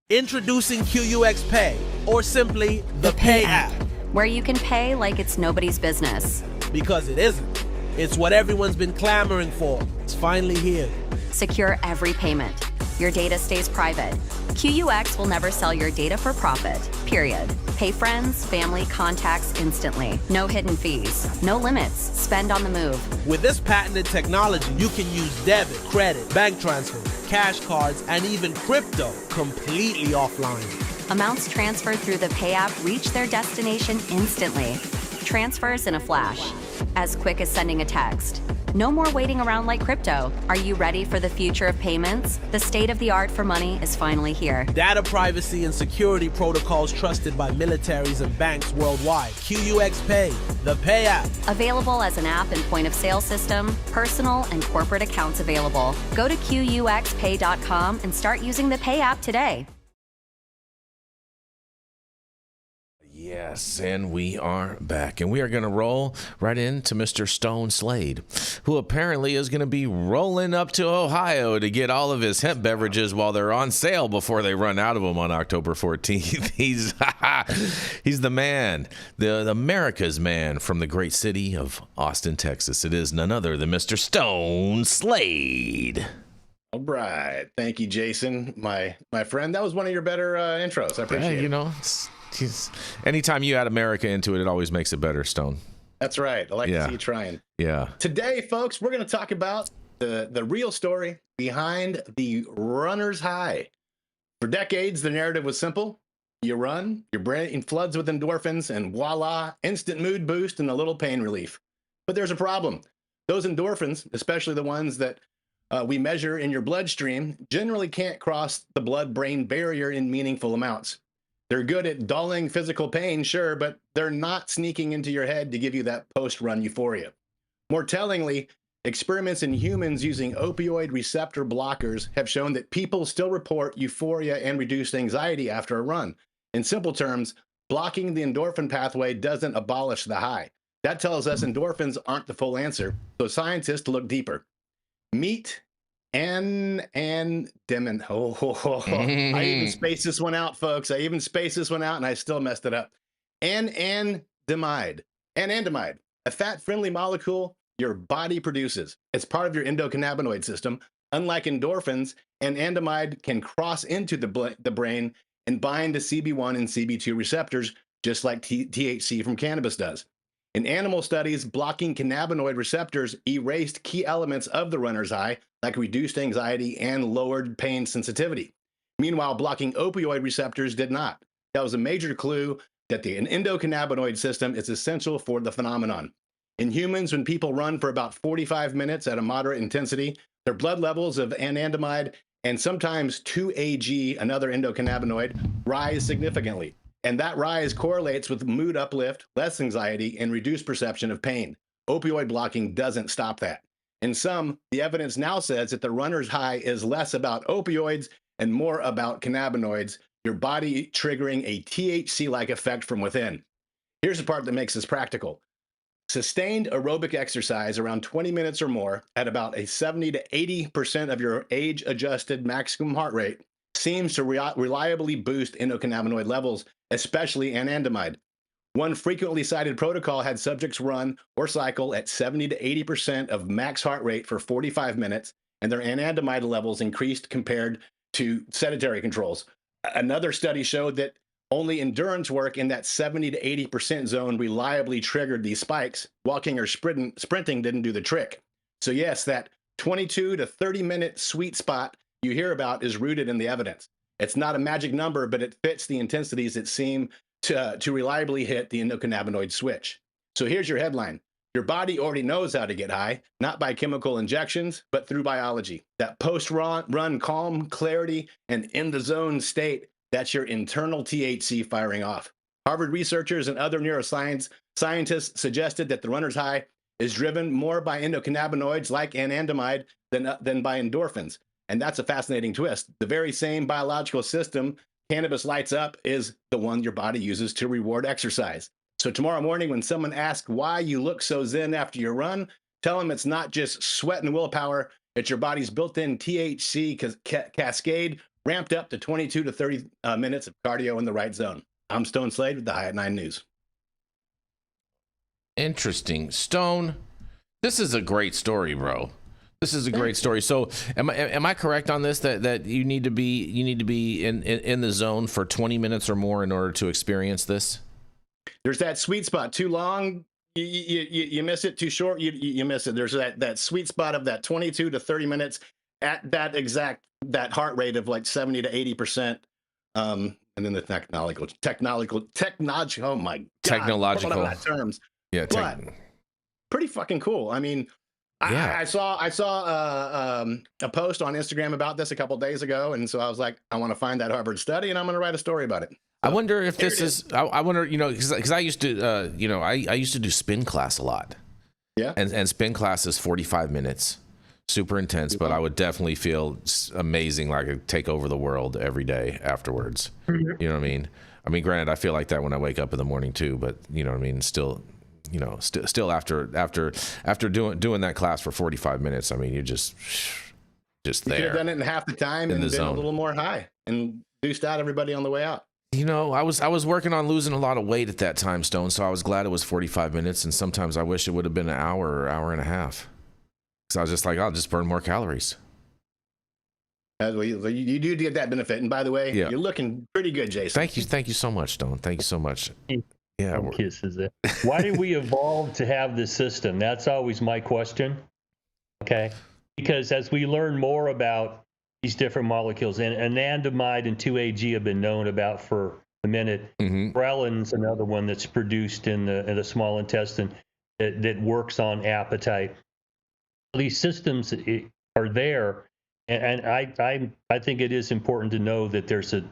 [SPEAKER 10] Introducing QUX Pay, or simply the Pay app. where you can pay like it's nobody's business.
[SPEAKER 11] Because it isn't. It's what everyone's been clamoring for. It's finally here.
[SPEAKER 10] Secure every payment. Your data stays private. QUX will never sell your data for profit, period. Pay friends, family, contacts instantly. No hidden fees. No limits. Spend on the move.
[SPEAKER 11] With this patented technology, you can use debit, credit, bank transfers, cash cards, and even crypto completely offline.
[SPEAKER 10] Amounts transferred through the Pay app reach their destination instantly. Transfers in a flash. As quick as sending a text. No more waiting around like crypto. Are you ready for the future of payments? The state of the art for money is finally here.
[SPEAKER 11] Data privacy and security protocols trusted by militaries and banks worldwide. QUX Pay, the Pay app.
[SPEAKER 10] Available as an app and point of sale system, personal and corporate accounts available. Go to QUXPay.com and start using the Pay app today.
[SPEAKER 1] Yes, and we are back, and we are going to roll right into Mr. Stone Slade, who apparently is going to be rolling up to Ohio to get all of his hemp beverages while they're on sale before they run out of them on October 14th. He's the man, the America's man from the great city of Austin, Texas. It is none other than Mr. Stone Slade.
[SPEAKER 3] All right. Thank you, Jason, my friend. That was one of your better intros. I appreciate it.
[SPEAKER 1] You know, anytime you add America into it, it always makes it better, Stone.
[SPEAKER 3] That's right. I like to see you trying.
[SPEAKER 1] Yeah.
[SPEAKER 3] Today, folks, we're going to talk about the real story behind the runner's high. For decades, the narrative was simple. You run, your brain floods with endorphins, and voila, instant mood boost and a little pain relief. But there's a problem. Those endorphins, especially the ones that we measure in your bloodstream, generally can't cross the blood-brain barrier in meaningful amounts. They're good at dulling physical pain, sure, but they're not sneaking into your head to give you that post-run euphoria. More tellingly, experiments in humans using opioid receptor blockers have shown that people still report euphoria and reduced anxiety after a run. In simple terms, blocking the endorphin pathway doesn't abolish the high. That tells us endorphins aren't the full answer, so scientists look deeper. Meet anandamide. I even spaced this one out, folks. I even spaced this one out, and I still messed it up. Anandamide, a fat-friendly molecule your body produces. It's part of your endocannabinoid system. Unlike endorphins, anandamide can cross into the brain and bind to CB1 and CB2 receptors, just like THC from cannabis does. In animal studies, blocking cannabinoid receptors erased key elements of the runner's high, like reduced anxiety and lowered pain sensitivity. Meanwhile, blocking opioid receptors did not. That was a major clue that the endocannabinoid system is essential for the phenomenon. In humans, when people run for about 45 minutes at a moderate intensity, their blood levels of anandamide and sometimes 2-AG, another endocannabinoid, rise significantly. And that rise correlates with mood uplift, less anxiety, and reduced perception of pain. Opioid blocking doesn't stop that. In sum, the evidence now says that the runner's high is less about opioids and more about cannabinoids, your body triggering a THC-like effect from within. Here's the part that makes this practical. Sustained aerobic exercise around 20 minutes or more at about a 70 to 80% of your age-adjusted maximum heart rate seems to reliably boost endocannabinoid levels, especially anandamide. One frequently cited protocol had subjects run or cycle at 70 to 80% of max heart rate for 45 minutes, and their anandamide levels increased compared to sedentary controls. Another study showed that only endurance work in that 70 to 80% zone reliably triggered these spikes. Walking or sprinting didn't do the trick. So yes, that 22 to 30-minute sweet spot you hear about is rooted in the evidence. It's not a magic number, but it fits the intensities that seem to reliably hit the endocannabinoid switch. So here's your headline. Your body already knows how to get high, not by chemical injections, but through biology. That post-run calm, clarity, and in-the-zone state, that's your internal THC firing off. Harvard researchers and other scientists suggested that the runner's high is driven more by endocannabinoids like anandamide than by endorphins. And that's a fascinating twist. The very same biological system cannabis lights up is the one your body uses to reward exercise. So tomorrow morning, when someone asks why you look so zen after your run, tell them it's not just sweat and willpower, it's your body's built-in THC cascade ramped up to 22 to 30 minutes of cardio in the right zone. I'm Stone Slade with the High at 9 News.
[SPEAKER 1] Interesting. Stone, this is a great story, bro. This is a great story. So am I correct on this, that you need to be in the zone for 20 minutes or more in order to experience this?
[SPEAKER 3] There's that sweet spot. Too long, you miss it. Too short, you miss it. There's that sweet spot of that 22 to 30 minutes at that heart rate of like 70 to 80%. And then the technological. Oh my God,
[SPEAKER 1] technological
[SPEAKER 3] terms.
[SPEAKER 1] Yeah,
[SPEAKER 3] but pretty fucking cool. I mean,
[SPEAKER 1] yeah.
[SPEAKER 3] I saw a post on Instagram about this a couple days ago, and so I was like, I want to find that Harvard study, and I'm going to write a story about it. So,
[SPEAKER 1] I wonder if this is. I wonder, because I used to, I used to do spin class a lot.
[SPEAKER 3] Yeah.
[SPEAKER 1] And spin class is 45 minutes, super intense, but I would definitely feel amazing, like I take over the world every day afterwards. You know what I mean? I mean, granted, I feel like that when I wake up in the morning too, but you know what I mean? Still, still after doing that class for 45 minutes, I mean, you're just there.
[SPEAKER 3] You could have done it in half the time and been a little more high and deuced out everybody on the way out.
[SPEAKER 1] I was working on losing a lot of weight at that time, Stone, so I was glad it was 45 minutes, and sometimes I wish it would have been an hour or hour and a half. Because I was just like, I'll just burn more calories.
[SPEAKER 3] You do get that benefit. And by the way, you're looking pretty good, Jason.
[SPEAKER 1] Thank you so much, Stone. Thank you so much. Yeah.
[SPEAKER 4] Kisses it. Why did we evolve to have this system? That's always my question. Okay. Because as we learn more about these different molecules, and anandamide and 2-AG have been known about for a minute. Ghrellin's another one that's produced in the small intestine that works on appetite. These systems are there, and I think it is important to know that there's a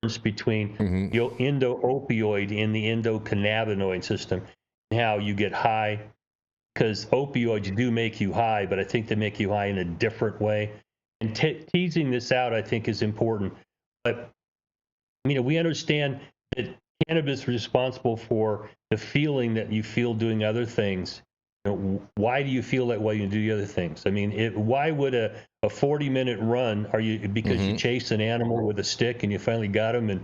[SPEAKER 4] difference between endo-opioid and the endocannabinoid system, and how you get high, because opioids do make you high, but I think they make you high in a different way. And teasing this out, I think, is important. But we understand that cannabis is responsible for the feeling that you feel doing other things. Why do you feel that way when you do the other things? I mean, why would a 40-minute run, because you chased an animal with a stick and you finally got him and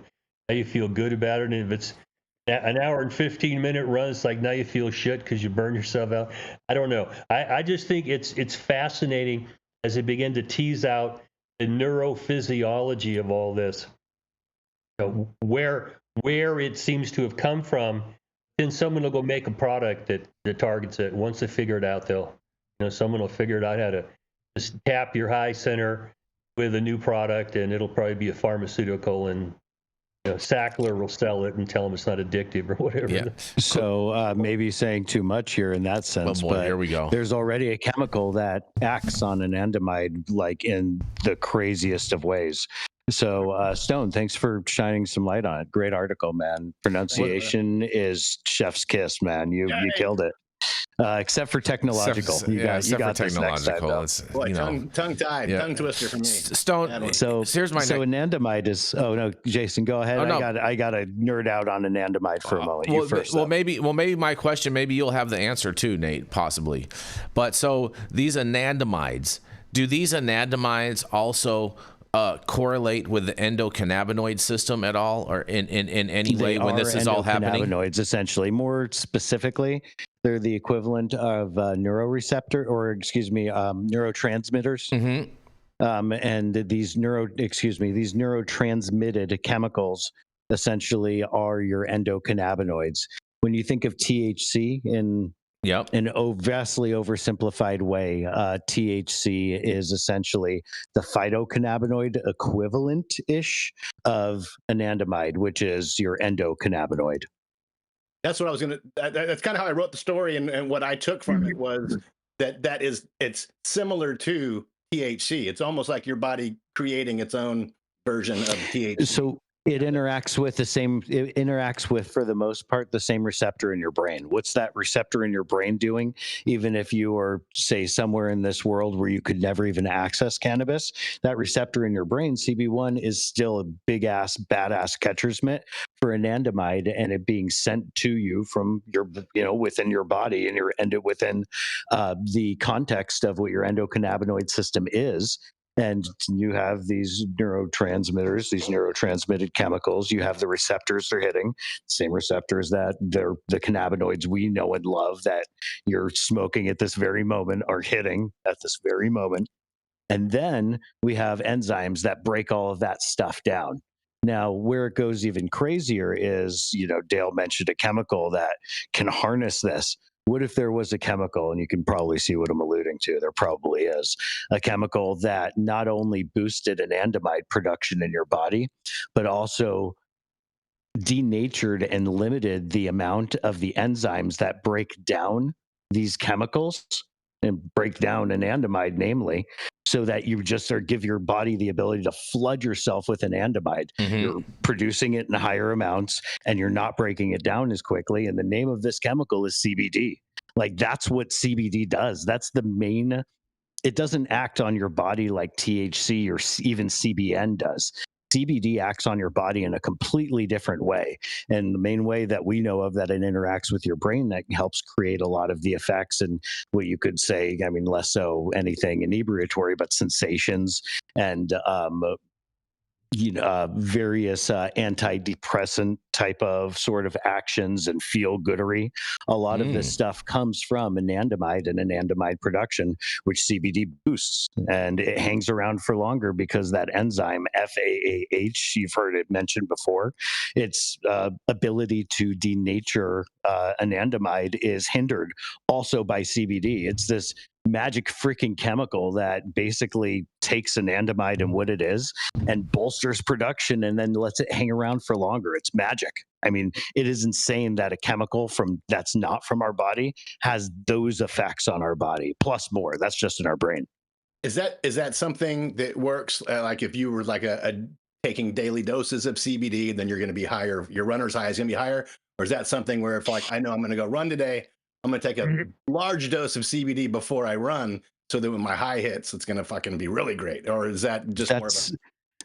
[SPEAKER 4] now you feel good about it? And if it's an hour and 15-minute run, it's like now you feel shit because you burn yourself out. I don't know. I just think it's fascinating as they begin to tease out the neurophysiology of all this, where it seems to have come from. Then someone will go make a product that targets it. Once they figure it out, someone will figure it out how to just tap your high center with a new product, and it'll probably be a pharmaceutical, and Sackler will sell it and tell them it's not addictive or whatever.
[SPEAKER 2] Yeah. So maybe saying too much here in that sense, but
[SPEAKER 1] here we go.
[SPEAKER 2] There's already a chemical that acts on anandamide like in the craziest of ways. So Stone, thanks for shining some light on it. Great article, man. Pronunciation is chef's kiss, man. You killed it. Except for technological. You got this next time,
[SPEAKER 3] boy, tongue-tied, tongue twister for me.
[SPEAKER 1] Stone. So here's my
[SPEAKER 2] anandamide is. Oh no, Jason, go ahead. I got to nerd out on anandamide for a moment. You first.
[SPEAKER 1] Maybe my question. Maybe you'll have the answer too, Nate. Possibly. But so these anandamides. Do these anandamides also correlate with the endocannabinoid system at all, or in any way when this is all happening?
[SPEAKER 2] Endocannabinoids, essentially. More specifically, they're the equivalent of neurotransmitters. And these neurotransmitted chemicals essentially are your endocannabinoids. When you think of THC in an vastly oversimplified way, THC is essentially the phytocannabinoid equivalent-ish of anandamide, which is your endocannabinoid.
[SPEAKER 3] That's what I was going to, that's kind of how I wrote the story, and what I took from it was it's similar to THC. It's almost like your body creating its own version of THC.
[SPEAKER 2] So it interacts with, for the most part, the same receptor in your brain. What's that receptor in your brain doing? Even if you are, say, somewhere in this world where you could never even access cannabis, that receptor in your brain, CB1, is still a big-ass, badass catcher's mitt for anandamide, and it being sent to you from your, within your body and within the context of what your endocannabinoid system is. And you have these neurotransmitters, these neurotransmitted chemicals. You have the receptors they're hitting, same receptors that they're the cannabinoids we know and love that you're smoking at this very moment are hitting at this very moment. And then we have enzymes that break all of that stuff down. Now, where it goes even crazier is, Dale mentioned a chemical that can harness this. What if there was a chemical, and you can probably see what I'm alluding to, there probably is, a chemical that not only boosted anandamide production in your body, but also denatured and limited the amount of the enzymes that break down these chemicals and break down anandamide, namely, so that you just give your body the ability to flood yourself with anandamide. You're producing it in higher amounts and you're not breaking it down as quickly. And the name of this chemical is CBD. Like, that's what CBD does. That's the main. It doesn't act on your body like THC or even CBN does. CBD acts on your body in a completely different way. And the main way that we know of that it interacts with your brain that helps create a lot of the effects and what you could say, I mean, less so anything inebriatory, but sensations and various antidepressant type of sort of actions and feel-goodery. A lot of this stuff comes from anandamide and anandamide production, which CBD boosts, and it hangs around for longer because that enzyme FAAH, you've heard it mentioned before, its ability to denature anandamide is hindered also by CBD. It's this magic freaking chemical that basically takes anandamide and what it is and bolsters production and then lets it hang around for longer. It's magic. I mean, it is insane that a chemical that's not from our body has those effects on our body, plus more. That's just in our brain.
[SPEAKER 3] Is that something that works? Like if you were like taking daily doses of CBD, then you're going to be higher. Your runner's high is going to be higher. Or is that something where if like, I know I'm going to go run today, I'm going to take a large dose of CBD before I run so that when my high hits, it's going to fucking be really great? Or is that just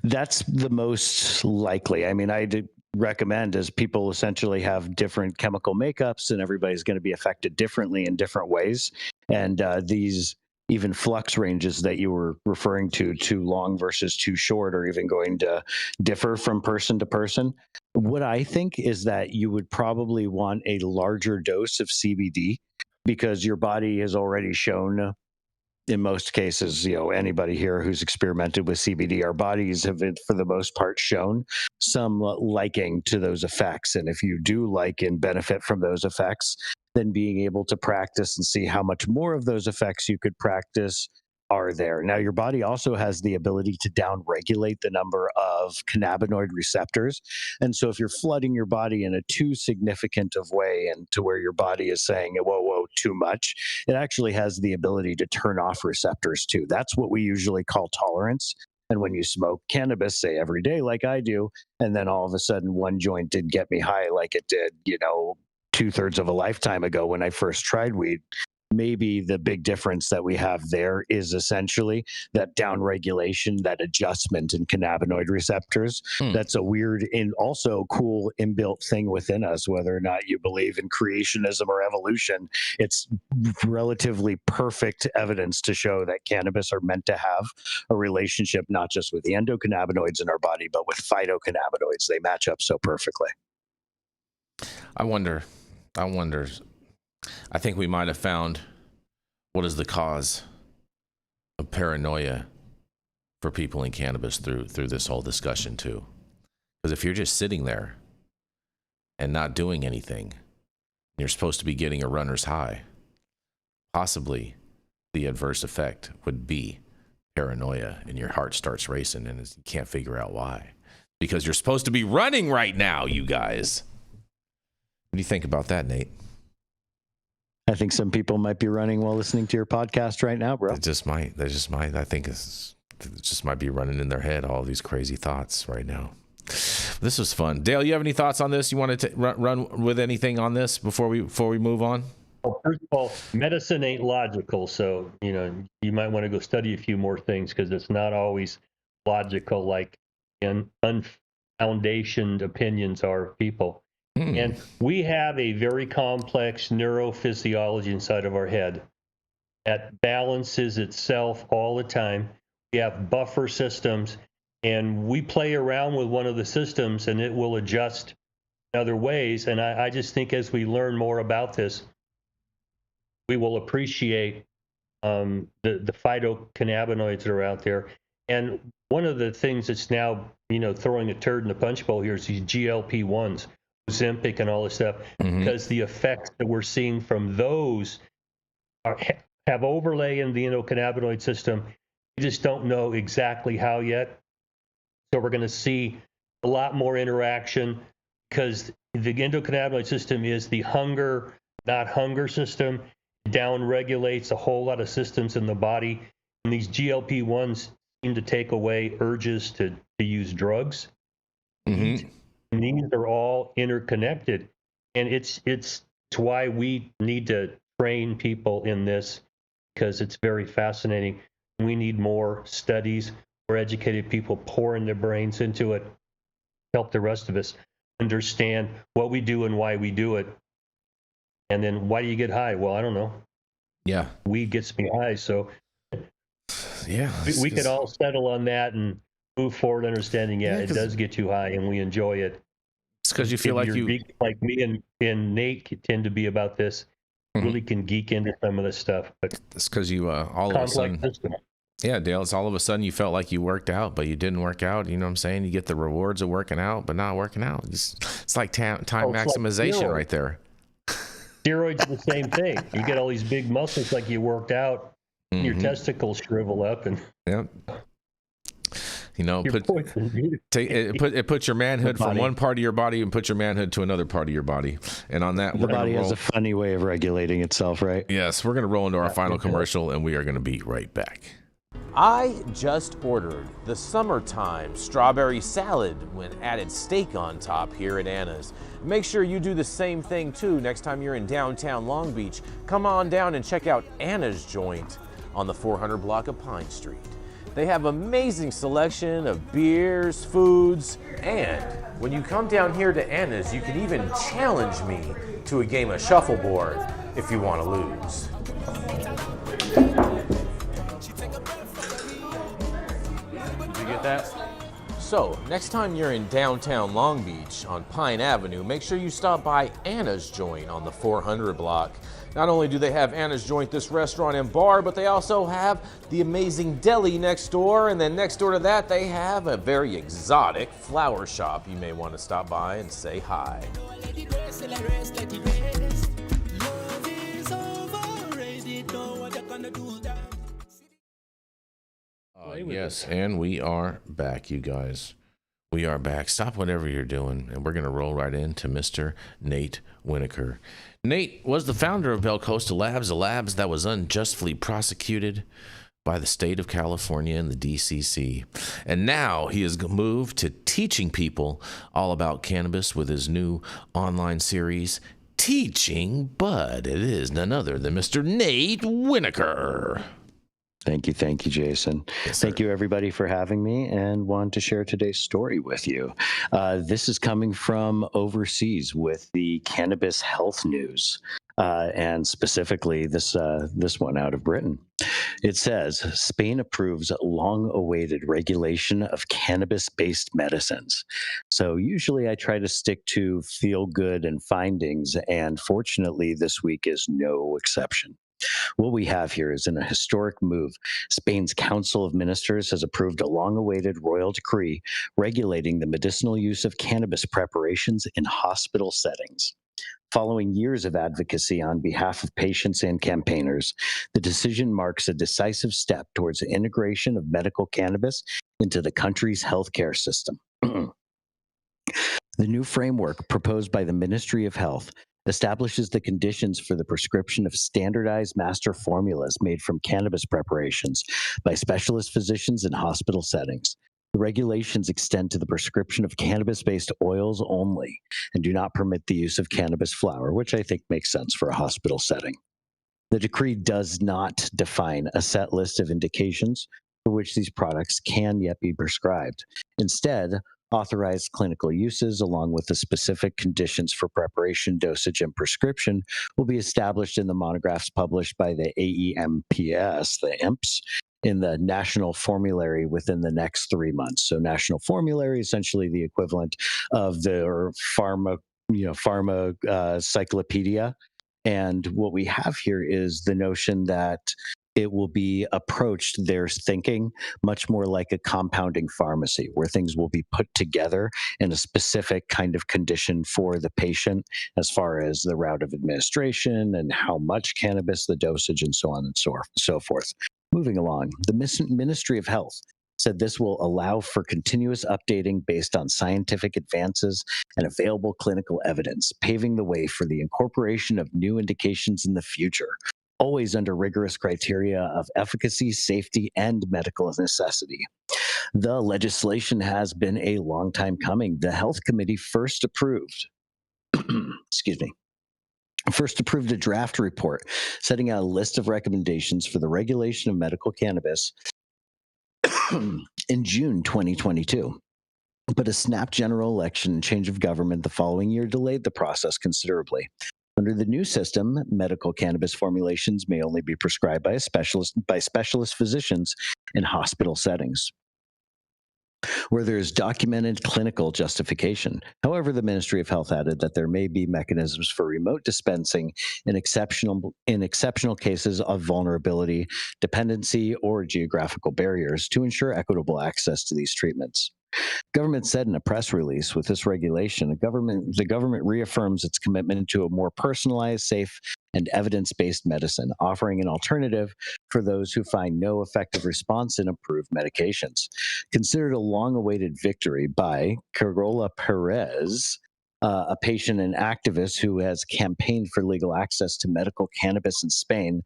[SPEAKER 2] that's the most likely. I mean, I'd recommend as people essentially have different chemical makeups and everybody's going to be affected differently in different ways. And these even flux ranges that you were referring to, too long versus too short, are even going to differ from person to person. What I think is that you would probably want a larger dose of CBD because your body has already shown, in most cases, anybody here who's experimented with CBD, our bodies have, for the most part, shown some liking to those effects. And if you do like and benefit from those effects, then being able to practice and see how much more of those effects you could practice are there. Now, your body also has the ability to downregulate the number of cannabinoid receptors. And so if you're flooding your body in a too significant of way and to where your body is saying, whoa, too much, it actually has the ability to turn off receptors too. That's what we usually call tolerance. And when you smoke cannabis, say every day, like I do, and then all of a sudden one joint did get me high like it did, 2/3 of a lifetime ago when I first tried weed, maybe the big difference that we have there is essentially that downregulation, that adjustment in cannabinoid receptors. That's a weird and also cool inbuilt thing within us, whether or not you believe in creationism or evolution. It's relatively perfect evidence to show that cannabis are meant to have a relationship not just with the endocannabinoids in our body, but with phytocannabinoids. They match up so perfectly.
[SPEAKER 1] I wonder. I think we might have found what is the cause of paranoia for people in cannabis through this whole discussion too. Because if you're just sitting there and not doing anything, you're supposed to be getting a runner's high, possibly the adverse effect would be paranoia and your heart starts racing and you can't figure out why. Because you're supposed to be running right now, you guys. What do you think about that, Nate?
[SPEAKER 2] I think some people might be running while listening to your podcast right now, bro.
[SPEAKER 1] They just might. I think it just might be running in their head, all these crazy thoughts right now. This was fun. Dale, you have any thoughts on this? You want to run with anything on this before we move on?
[SPEAKER 4] Well, first of all, medicine ain't logical, so you might want to go study a few more things because it's not always logical like unfoundationed opinions are of people. And we have a very complex neurophysiology inside of our head that balances itself all the time. We have buffer systems, and we play around with one of the systems, and it will adjust in other ways. And I just think as we learn more about this, we will appreciate the phytocannabinoids that are out there. And one of the things that's now, throwing a turd in the punch bowl here is these GLP-1s, Ozempic and all this stuff, because the effects that we're seeing from those have overlay in the endocannabinoid system. We just don't know exactly how yet. So we're going to see a lot more interaction, because the endocannabinoid system is the hunger, not hunger system. It down regulates a whole lot of systems in the body. And these GLP-1s seem to take away urges to use drugs. And these are all interconnected. And it's why we need to train people in this, because it's very fascinating. We need more studies, more educated people pouring their brains into it, help the rest of us understand what we do and why we do it. And then why do you get high? Well, I don't know.
[SPEAKER 1] Yeah.
[SPEAKER 4] Weed gets me high. So
[SPEAKER 1] yeah,
[SPEAKER 4] we could all settle on that and move forward understanding, it does get you high and we enjoy it.
[SPEAKER 1] It's because you feel like
[SPEAKER 4] like me and Nate tend to be about this, really can geek into some of this stuff. But
[SPEAKER 1] it's because you all of a sudden,
[SPEAKER 4] system.
[SPEAKER 1] Yeah, Dale, it's all of a sudden you felt like you worked out, but you didn't work out. You know what I'm saying? You get the rewards of working out, but not working out. It's like time maximization
[SPEAKER 4] like
[SPEAKER 1] right there.
[SPEAKER 4] Steroids are the same thing. You get all these big muscles like you worked out, and your testicles shrivel up. And
[SPEAKER 1] it puts your manhood from one part of your body and puts your manhood to another part of your body. And on that,
[SPEAKER 2] the body has a funny way of regulating itself, right?
[SPEAKER 1] Yes, we're going to roll into our final commercial, and we are going to be right back.
[SPEAKER 12] I just ordered the summertime strawberry salad when added steak on top here at Anna's. Make sure you do the same thing too next time you're in downtown Long Beach. Come on down and check out Anna's joint on the 400 block of Pine Street. They have amazing selection of beers, foods, and when you come down here to Anna's, you can even challenge me to a game of shuffleboard if you want to lose. Did you get that? So, next time you're in downtown Long Beach on Pine Avenue, make sure you stop by Anna's Joint on the 400 block. Not only do they have Anna's Joint, this restaurant and bar, but they also have the amazing deli next door, and then next door to that they have a very exotic flower shop. You may want to stop by and say hi.
[SPEAKER 1] Yes, and we are back, you guys. We are back. Stop whatever you're doing, and we're going to roll right into Mr. Nate Winokur. Nate was the founder of Bell Costa Labs, a labs that was unjustly prosecuted by the state of California and the DCC. And now he has moved to teaching people all about cannabis with his new online series, Teaching Bud. It is none other than Mr. Nate Winokur.
[SPEAKER 2] Thank you, Jason.
[SPEAKER 1] Yes,
[SPEAKER 2] thank you, everybody, for having me and wanted to share today's story with you. This is coming from overseas with the Cannabis Health News, and specifically this one out of Britain. It says, Spain approves long-awaited regulation of cannabis-based medicines. So usually I try to stick to feel-good and findings, and fortunately this week is no exception. What we have here is in a historic move. Spain's Council of Ministers has approved a long-awaited royal decree regulating the medicinal use of cannabis preparations in hospital settings. Following years of advocacy on behalf of patients and campaigners, the decision marks a decisive step towards the integration of medical cannabis into the country's healthcare system. The new framework proposed by the Ministry of Health establishes the conditions for the prescription of standardized master formulas made from cannabis preparations by specialist physicians in hospital settings. The regulations extend to the prescription of cannabis-based oils only and do not permit the use of cannabis flower, which I think makes sense for a hospital setting. The decree does not define a set list of indications for which these products can yet be prescribed. Instead, authorized clinical uses, along with the specific conditions for preparation, dosage, and prescription, will be established in the monographs published by the AEMPS, the EMPS, in the national formulary within the next 3 months. So national formulary, essentially the equivalent of the pharma cyclopedia. And what we have here is the notion that it will be approached, there's thinking, much more like a compounding pharmacy, where things will be put together in a specific kind of condition for the patient, as far as the route of administration and how much cannabis, the dosage, and so on and so forth. Moving along, the Ministry of Health said this will allow for continuous updating based on scientific advances and available clinical evidence, paving the way for the incorporation of new indications in the future, always under rigorous criteria of efficacy, safety, and medical necessity. The legislation has been a long time coming. The Health Committee first approved, first approved a draft report setting out a list of recommendations for the regulation of medical cannabis in June 2022. But a snap general election and change of government the following year delayed the process considerably. Under the new system, medical cannabis formulations may only be prescribed by specialist physicians in hospital settings, where there is documented clinical justification. However, the Ministry of Health added that there may be mechanisms for remote dispensing in exceptional cases of vulnerability, dependency, or geographical barriers to ensure equitable access to these treatments. Government said in a press release, with this regulation, the government reaffirms its commitment to a more personalized, safe, and evidence-based medicine, offering an alternative for those who find no effective response in approved medications. Considered a long-awaited victory by Carola Perez, a patient and activist who has campaigned for legal access to medical cannabis in Spain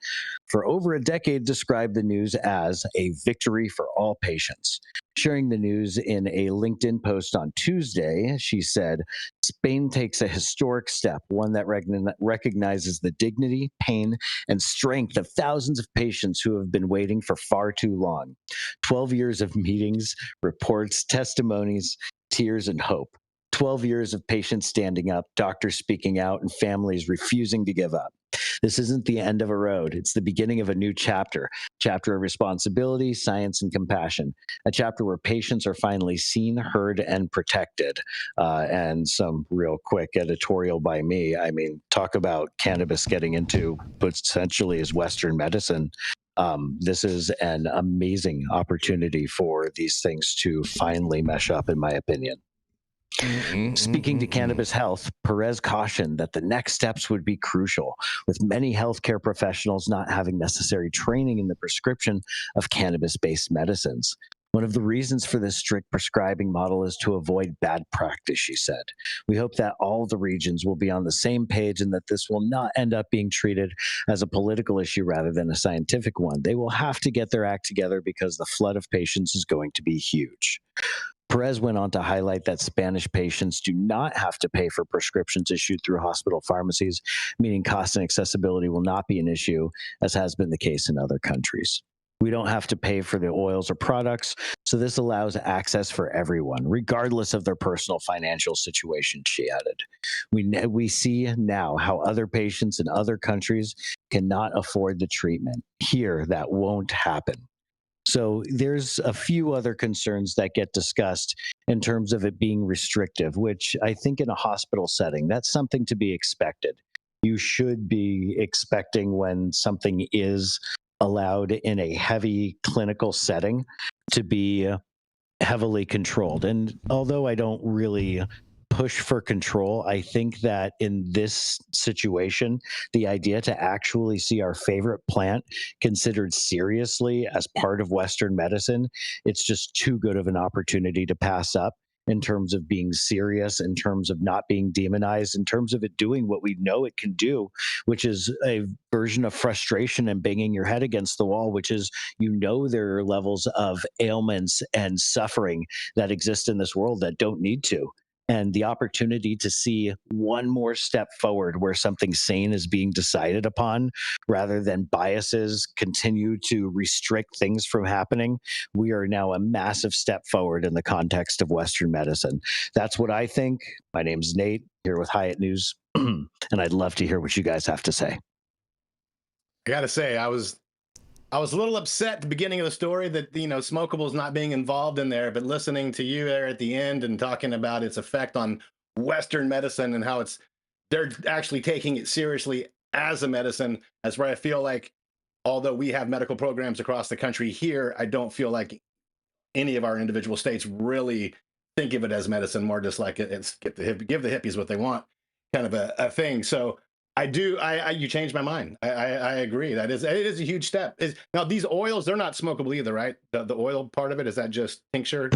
[SPEAKER 2] for over a decade, described the news as a victory for all patients. Sharing the news in a LinkedIn post on Tuesday, she said, "Spain takes a historic step, one that recognizes the dignity, pain, and strength of thousands of patients who have been waiting for far too long. 12 years of meetings, reports, testimonies, tears, and hope. 12 years of patients standing up, doctors speaking out, and families refusing to give up. This isn't the end of a road. It's the beginning of a new chapter of responsibility, science, and compassion, a chapter where patients are finally seen, heard, and protected." And some real quick editorial by me. I mean, talk about cannabis getting into what essentially is Western medicine. This is an amazing opportunity for these things to finally mesh up, in my opinion. Speaking to Cannabis Health, Perez cautioned that the next steps would be crucial, with many healthcare professionals not having necessary training in the prescription of cannabis-based medicines. One of the reasons for this strict prescribing model is to avoid bad practice, she said. "We hope that all the regions will be on the same page and that this will not end up being treated as a political issue rather than a scientific one. They will have to get their act together because the flood of patients is going to be huge." Perez went on to highlight that Spanish patients do not have to pay for prescriptions issued through hospital pharmacies, meaning cost and accessibility will not be an issue, as has been the case in other countries. "We don't have to pay for the oils or products, so this allows access for everyone, regardless of their personal financial situation," she added. We see now how other patients in other countries cannot afford the treatment. Here, that won't happen. So there's a few other concerns that get discussed in terms of it being restrictive, which I think in a hospital setting, that's something to be expected. You should be expecting when something is allowed in a heavy clinical setting to be heavily controlled. And although I don't really push for control, I think that in this situation, the idea to actually see our favorite plant considered seriously as part of Western medicine, it's just too good of an opportunity to pass up in terms of being serious, in terms of not being demonized, in terms of it doing what we know it can do, which is a version of frustration and banging your head against the wall, which is, there are levels of ailments and suffering that exist in this world that don't need to. And the opportunity to see one more step forward where something sane is being decided upon rather than biases continue to restrict things from happening, we are now a massive step forward in the context of Western medicine. That's what I think. My name's Nate, here with Hyatt News, and I'd love to hear what you guys have to say.
[SPEAKER 3] I gotta say, I was I was a little upset at the beginning of the story that, smokables not being involved in there, but listening to you there at the end and talking about its effect on Western medicine and how they're actually taking it seriously as a medicine. That's where I feel like, although we have medical programs across the country here, I don't feel like any of our individual states really think of it as medicine, more just like it's give the hippies what they want kind of a thing. So you changed my mind. I agree. It is a huge step. Now these oils, they're not smokable either, right? The oil part of it, is that just tincture?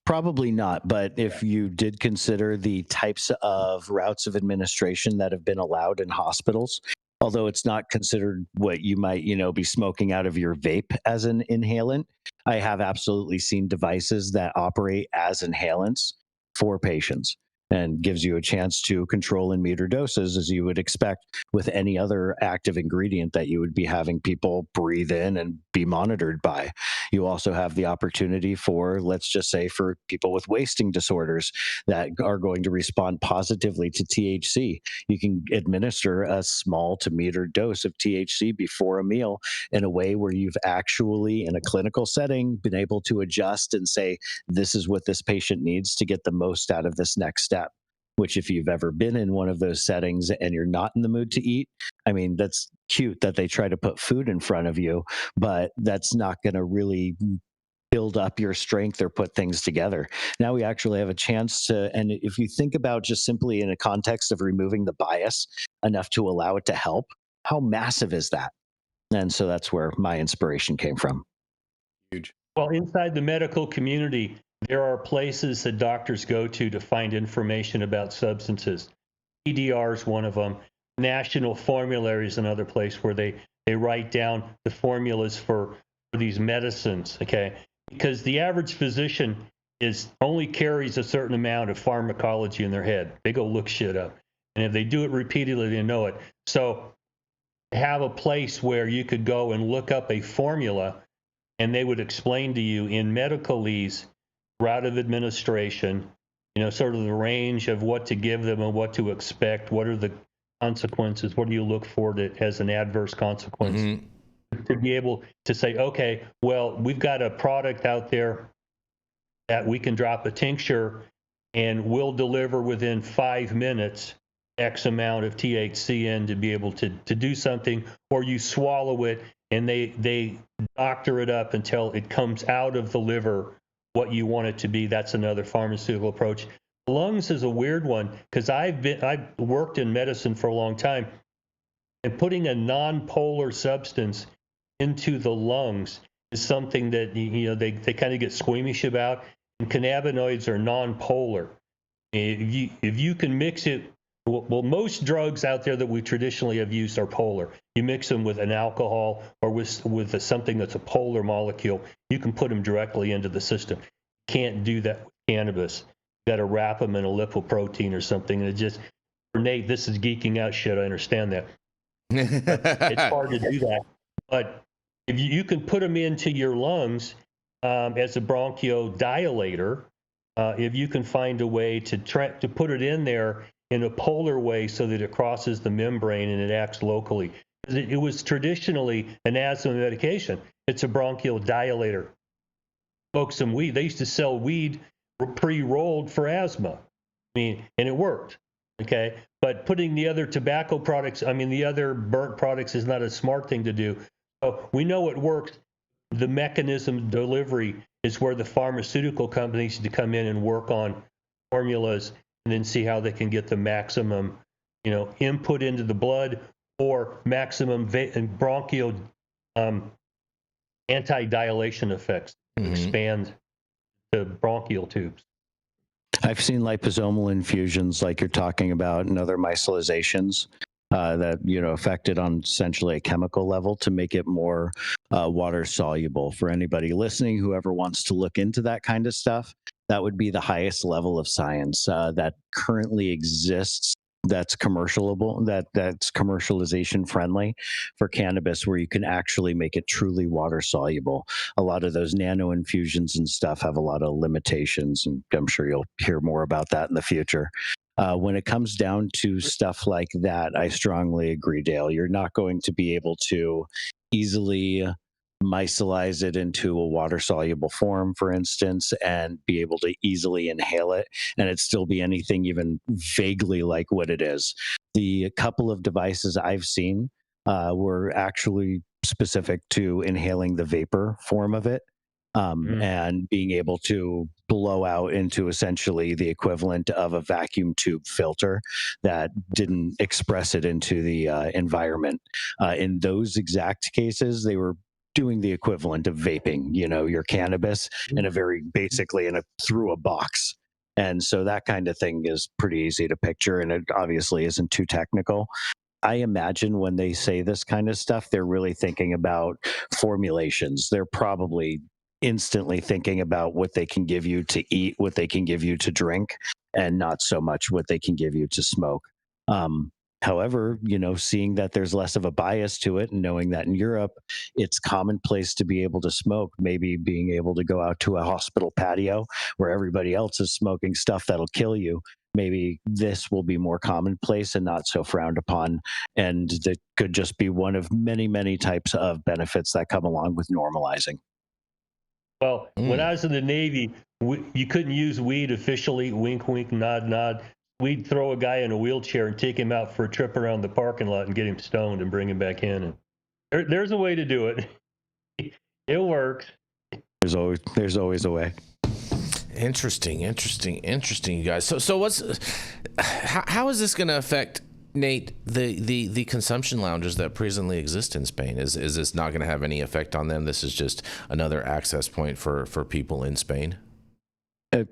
[SPEAKER 2] Probably not. But if you did consider the types of routes of administration that have been allowed in hospitals, although it's not considered what you might, be smoking out of your vape as an inhalant, I have absolutely seen devices that operate as inhalants for patients, and gives you a chance to control and meter doses as you would expect with any other active ingredient that you would be having people breathe in and be monitored by. You also have the opportunity for, let's just say, for people with wasting disorders that are going to respond positively to THC. You can administer a small to metered dose of THC before a meal in a way where you've actually, in a clinical setting, been able to adjust and say, this is what this patient needs to get the most out of this next step. Which, if you've ever been in one of those settings and you're not in the mood to eat, I mean, that's cute that they try to put food in front of you, but that's not going to really build up your strength or put things together. Now we actually have a chance to, and if you think about just simply in a context of removing the bias enough to allow it to help, how massive is that? And so that's where my inspiration came from.
[SPEAKER 3] Huge.
[SPEAKER 4] Well, inside the medical community, there are places that doctors go to find information about substances. EDR is one of them. National Formulary is another place where they write down the formulas for these medicines, okay? Because the average physician only carries a certain amount of pharmacology in their head. They go look shit up. And if they do it repeatedly, they know it. So have a place where you could go and look up a formula and they would explain to you in medicalese, route of administration, sort of the range of what to give them and what to expect. What are the consequences? What do you look for that has an adverse consequence? Mm-hmm. To be able to say, okay, well, we've got a product out there that we can drop a tincture and we'll deliver within 5 minutes X amount of THC in to be able to do something, or you swallow it and they doctor it up until it comes out of the liver what you want it to be. That's another pharmaceutical approach. Lungs is a weird one because I've worked in medicine for a long time, and putting a non-polar substance into the lungs is something that they kind of get squeamish about. And cannabinoids are non-polar. If you can mix it, well, most drugs out there that we traditionally have used are polar. You mix them with an alcohol or with something that's a polar molecule, you can put them directly into the system. You can't do that with cannabis. You got to wrap them in a lipoprotein or something. And it just, for Nate, this is geeking out shit. I understand that. It's hard to do that. But if you can put them into your lungs as a bronchodilator, if you can find a way to put it in there in a polar way so that it crosses the membrane and it acts locally. It was traditionally an asthma medication. It's a bronchodilator. Smoke some weed. They used to sell weed pre-rolled for asthma. And it worked. Okay. But putting the other tobacco products, the other burnt products is not a smart thing to do. So we know it works. The mechanism delivery is where the pharmaceutical companies need to come in and work on formulas and then see how they can get the maximum, input into the blood or maximum bronchial anti-dilation effects to expand the bronchial tubes.
[SPEAKER 2] I've seen liposomal infusions like you're talking about and other micelizations that, affected on essentially a chemical level to make it more water soluble. For anybody listening, whoever wants to look into that kind of stuff, that would be the highest level of science that currently exists that's commercialable, that's commercialization friendly for cannabis, where you can actually make it truly water soluble. A lot of those nano infusions and stuff have a lot of limitations, and I'm sure you'll hear more about that in the future. When it comes down to stuff like that, I strongly agree, Dale. You're not going to be able to easily micelize it into a water-soluble form, for instance, and be able to easily inhale it, and it still be anything even vaguely like what it is. The couple of devices I've seen were actually specific to inhaling the vapor form of it, and being able to blow out into essentially the equivalent of a vacuum tube filter that didn't express it into the environment. In those exact cases, they were doing the equivalent of vaping, your cannabis in a very basically through a box. And so that kind of thing is pretty easy to picture, and it obviously isn't too technical. I imagine when they say this kind of stuff, they're really thinking about formulations. They're probably instantly thinking about what they can give you to eat, what they can give you to drink, and not so much what they can give you to smoke. However, seeing that there's less of a bias to it, and knowing that in Europe it's commonplace to be able to smoke, maybe being able to go out to a hospital patio where everybody else is smoking stuff that'll kill you, maybe this will be more commonplace and not so frowned upon. And that could just be one of many, many types of benefits that come along with normalizing.
[SPEAKER 4] Well, when I was in the Navy, you couldn't use weed officially. Wink, wink, nod, nod. We'd throw a guy in a wheelchair and take him out for a trip around the parking lot and get him stoned and bring him back in. And there's a way to do it. It works.
[SPEAKER 2] There's always a way.
[SPEAKER 1] Interesting, you guys. So what's how is this going to affect, Nate, the consumption lounges that presently exist in Spain? Is this not going to have any effect on them? This is just another access point for people in Spain?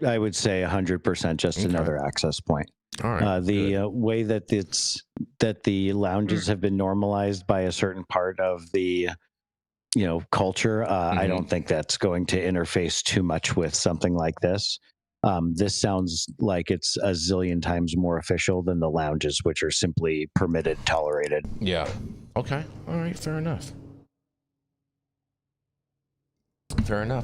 [SPEAKER 2] I would say 100% just another access point.
[SPEAKER 1] All right.
[SPEAKER 2] The way that the lounges have been normalized by a certain part of the culture, I don't think that's going to interface too much with something like this. This sounds like it's a zillion times more official than the lounges, which are simply permitted, tolerated.
[SPEAKER 1] Yeah. Okay. All right. Fair enough.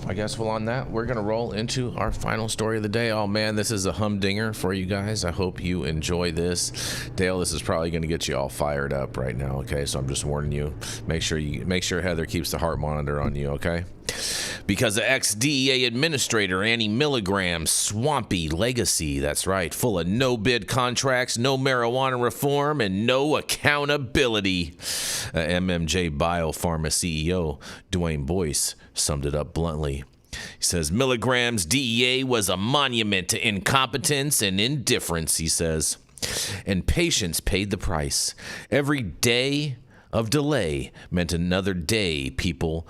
[SPEAKER 1] I guess, well, on that, we're going to roll into our final story of the day. Oh, man, this is a humdinger for you guys. I hope you enjoy this. Dale, this is probably going to get you all fired up right now, okay? So I'm just warning you. Make sure Heather keeps the heart monitor on you, okay? Because the ex-DEA administrator Annie Milgram's swampy legacy, that's right, full of no-bid contracts, no marijuana reform, and no accountability. MMJ Biopharma CEO DeWine Boyce summed it up bluntly. He says, Milgram's DEA was a monument to incompetence and indifference, he says. And patients paid the price. Every day of delay meant another day people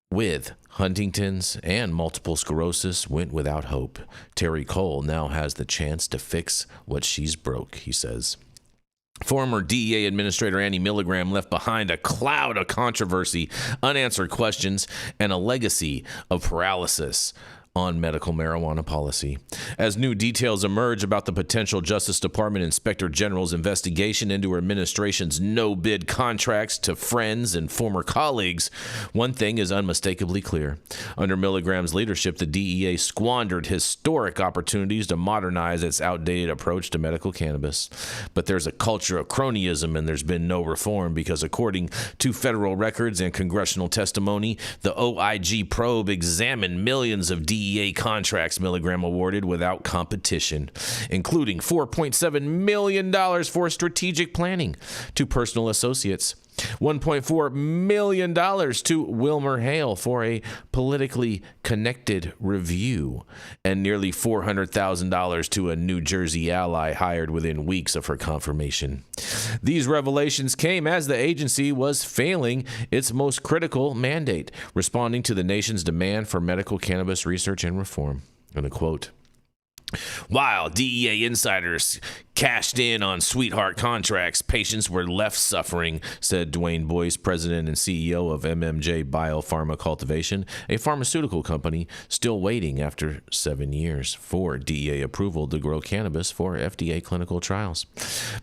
[SPEAKER 1] with Huntington's and multiple sclerosis went without hope. Terry Cole now has the chance to fix what she's broke, he says. Former DEA Administrator Annie Milgram left behind a cloud of controversy, unanswered questions, and a legacy of paralysis on medical marijuana policy. As new details emerge about the potential Justice Department Inspector General's investigation into her administration's no-bid contracts to friends and former colleagues, one thing is unmistakably clear. Under Milgram's leadership, the DEA squandered historic opportunities to modernize its outdated approach to medical cannabis. But there's a culture of cronyism, and there's been no reform because, according to federal records and congressional testimony, the OIG probe examined millions of DEA contracts Milgram awarded without competition, including $4.7 million for strategic planning to personal associates, $1.4 million to Wilmer Hale for a politically connected review, and nearly $400,000 to a New Jersey ally hired within weeks of her confirmation. These revelations came as the agency was failing its most critical mandate, responding to the nation's demand for medical cannabis research and reform. And a quote. While DEA insiders cashed in on sweetheart contracts, patients were left suffering, said DeWine Boyce, president and CEO of MMJ Biopharma Cultivation, a pharmaceutical company still waiting after 7 years for DEA approval to grow cannabis for FDA clinical trials.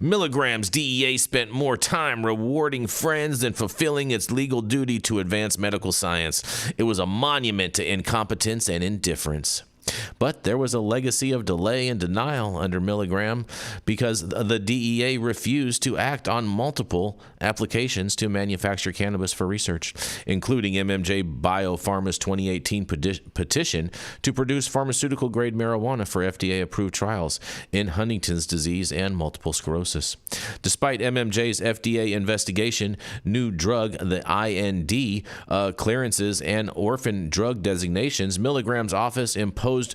[SPEAKER 1] Milgram's DEA spent more time rewarding friends than fulfilling its legal duty to advance medical science. It was a monument to incompetence and indifference. But there was a legacy of delay and denial under Milgram because the DEA refused to act on multiple applications to manufacture cannabis for research, including MMJ Biopharma's 2018 petition to produce pharmaceutical-grade marijuana for FDA-approved trials in Huntington's disease and multiple sclerosis. Despite MMJ's FDA investigation, new drug, the IND, clearances, and orphan drug designations, Milgram's office imposed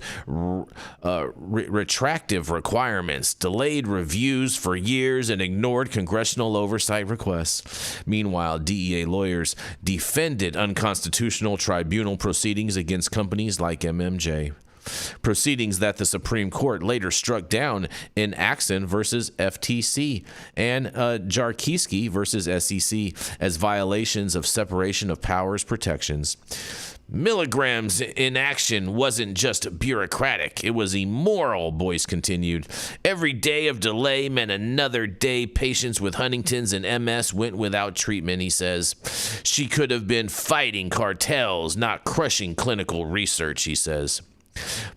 [SPEAKER 1] retractive requirements, delayed reviews for years, and ignored congressional oversight requests. Meanwhile, DEA lawyers defended unconstitutional tribunal proceedings against companies like MMJ. Proceedings that the Supreme Court later struck down in Axon versus FTC and Jarkiski versus SEC as violations of separation of powers protections. Milgram's inaction wasn't just bureaucratic, it was immoral, Boyce continued. Every day of delay meant another day patients with Huntington's and MS went without treatment, he says. She could have been fighting cartels, not crushing clinical research, he says.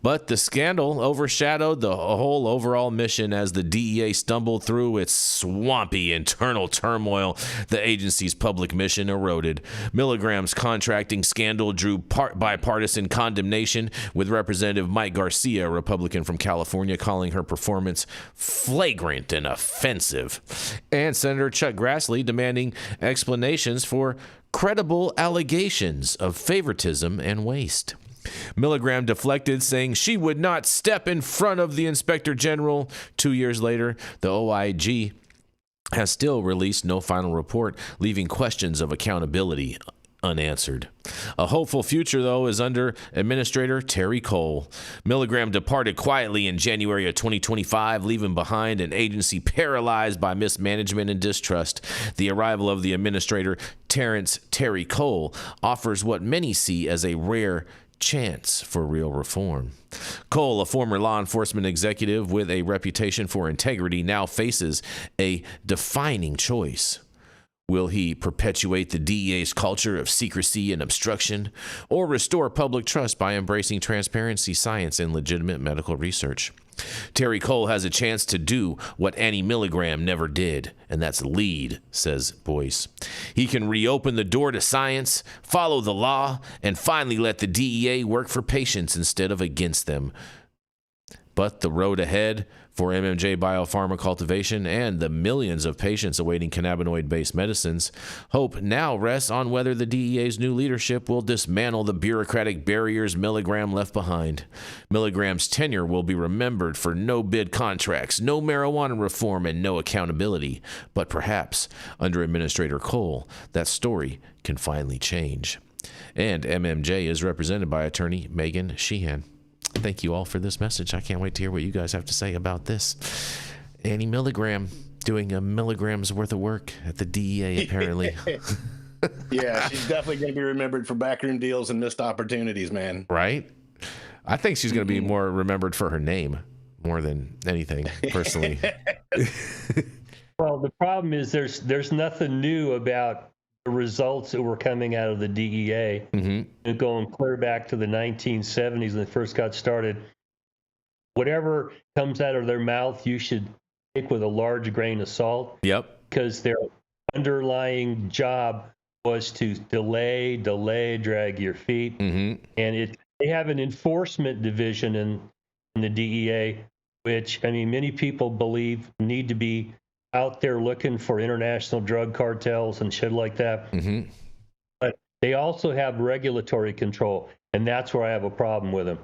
[SPEAKER 1] But the scandal overshadowed the whole overall mission as the DEA stumbled through its swampy internal turmoil. The agency's public mission eroded. Milgram's contracting scandal drew bipartisan condemnation, with Representative Mike Garcia, a Republican from California, calling her performance flagrant and offensive, and Senator Chuck Grassley demanding explanations for credible allegations of favoritism and waste. Milgram deflected, saying she would not step in front of the Inspector General. 2 years later, the OIG has still released no final report, leaving questions of accountability unanswered. A hopeful future, though, is under Administrator Terry Cole. Milgram departed quietly in January of 2025, leaving behind an agency paralyzed by mismanagement and distrust. The arrival of the Administrator Terry Cole offers what many see as a rare chance for real reform. Cole, a former law enforcement executive with a reputation for integrity, now faces a defining choice. Will he perpetuate the DEA's culture of secrecy and obstruction, or restore public trust by embracing transparency, science, and legitimate medical research? Terry Cole has a chance to do what Annie Milgram never did, and that's lead, says Boyce. He can reopen the door to science, follow the law, and finally let the DEA work for patients instead of against them. But the road ahead for MMJ biopharma cultivation and the millions of patients awaiting cannabinoid-based medicines, hope now rests on whether the DEA's new leadership will dismantle the bureaucratic barriers Milgram left behind. Milgram's tenure will be remembered for no-bid contracts, no marijuana reform, and no accountability. But perhaps, under Administrator Cole, that story can finally change. And MMJ is represented by attorney Megan Sheehan. Thank you all for this message. I can't wait to hear what you guys have to say about this. Annie Milgram doing a milligram's worth of work at the DEA, apparently.
[SPEAKER 3] Yeah, she's definitely going to be remembered for backroom deals and missed opportunities, man.
[SPEAKER 1] Right? I think she's going to be more remembered for her name more than anything, personally.
[SPEAKER 4] Well, the problem is there's nothing new about the results that were coming out of the DEA, going clear back to the 1970s when they first got started. Whatever comes out of their mouth, you should take with a large grain of salt.
[SPEAKER 1] Yep.
[SPEAKER 4] Because their underlying job was to delay, drag your feet. And they have an enforcement division in the DEA, which, I mean, many people believe need to be out there looking for international drug cartels and shit like that. But they also have regulatory control, and that's where I have a problem with them,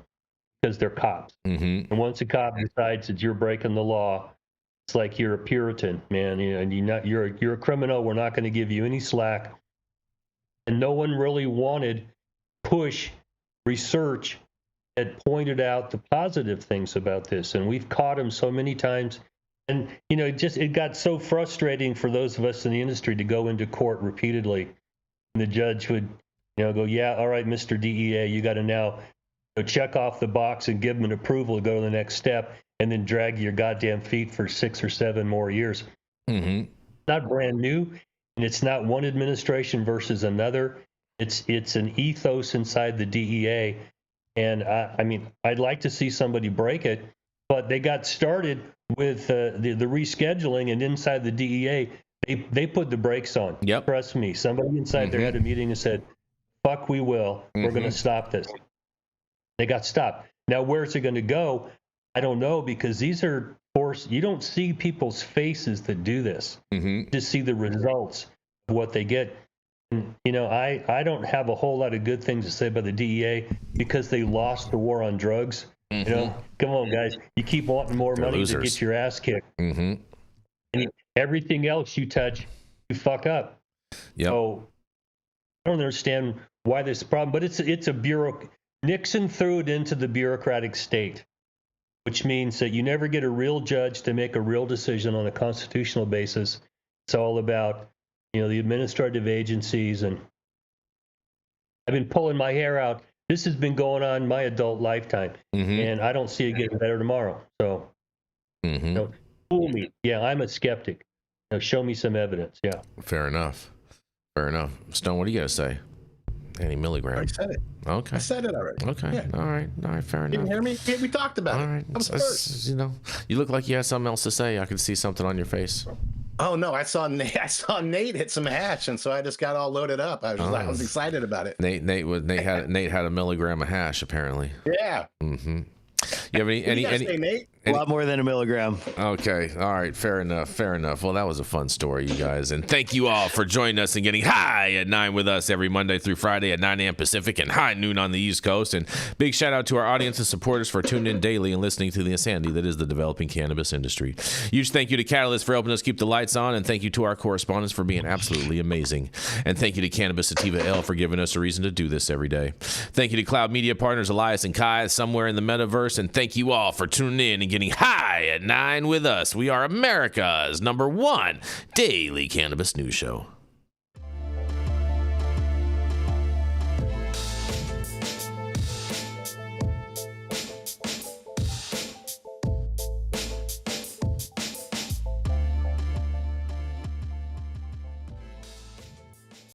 [SPEAKER 4] because they're cops. And once a cop decides that you're breaking the law, it's like you're a Puritan, man. And you're a criminal. We're not going to give you any slack. And no one really wanted push research that pointed out the positive things about this, and we've caught them so many times. And, you know, it got so frustrating for those of us in the industry to go into court repeatedly. And the judge would, go, yeah, all right, Mr. DEA, you got to now check off the box and give them an approval to go to the next step, and then drag your goddamn feet for 6 or 7 more years. It's not brand new, and it's not one administration versus another. It's an ethos inside the DEA And I mean, I'd like to see somebody break it, but they got started with the rescheduling, and inside the DEA, they put the brakes on.
[SPEAKER 1] Yep.
[SPEAKER 4] Trust me. Somebody inside there had a meeting and said, fuck, we will. We're going to stop this. They got stopped. Now, where's it going to go? I don't know, because these are forced. You don't see people's faces that do this. You just see the results of what they get. And, you know, I don't have a whole lot of good things to say about the DEA because they lost the war on drugs. You know, come on, guys. You keep wanting more money
[SPEAKER 1] losers.
[SPEAKER 4] to get your ass kicked. And everything else you touch, you fuck up. So I don't understand why there's a problem, but it's a Nixon threw it into the bureaucratic state, which means that you never get a real judge to make a real decision on a constitutional basis. It's all about, you know, the administrative agencies, and I've been pulling my hair out. This has been going on my adult lifetime, and I don't see it getting better tomorrow. So, don't fool me. Yeah, I'm a skeptic. Now, show me some evidence. Yeah.
[SPEAKER 1] Fair enough. Stone, what do you got to say? Any milligram?
[SPEAKER 3] I said it.
[SPEAKER 1] Okay.
[SPEAKER 3] I said it already.
[SPEAKER 1] Okay.
[SPEAKER 3] Yeah.
[SPEAKER 1] All right. Fair enough.
[SPEAKER 3] You didn't hear me? Yeah, we talked about it.
[SPEAKER 1] All right.
[SPEAKER 3] I was first.
[SPEAKER 1] You know, you look like you had something else to say. I could see something on your face.
[SPEAKER 3] Oh no, I saw Nate hit some hash, and so I just got all loaded up. I was excited about it.
[SPEAKER 1] Nate had a milligram of hash apparently.
[SPEAKER 3] Yeah.
[SPEAKER 1] You have any
[SPEAKER 3] Nate?
[SPEAKER 2] A lot more than a milligram.
[SPEAKER 1] Okay. All right. Fair enough. Well, that was a fun story, you guys. And thank you all for joining us and getting high at 9 with us every Monday through Friday at 9 a.m. Pacific and high noon on the East Coast. And big shout out to our audience and supporters for tuning in daily and listening to the insanity that is the developing cannabis industry. Huge thank you to Catalyst for helping us keep the lights on. And thank you to our correspondents for being absolutely amazing. And thank you to Cannabis Sativa L for giving us a reason to do this every day. Thank you to Cloud Media Partners Elias and Kai somewhere in the metaverse. And thank you all for tuning in and getting high at 9 with us. We are America's #1 daily cannabis news show.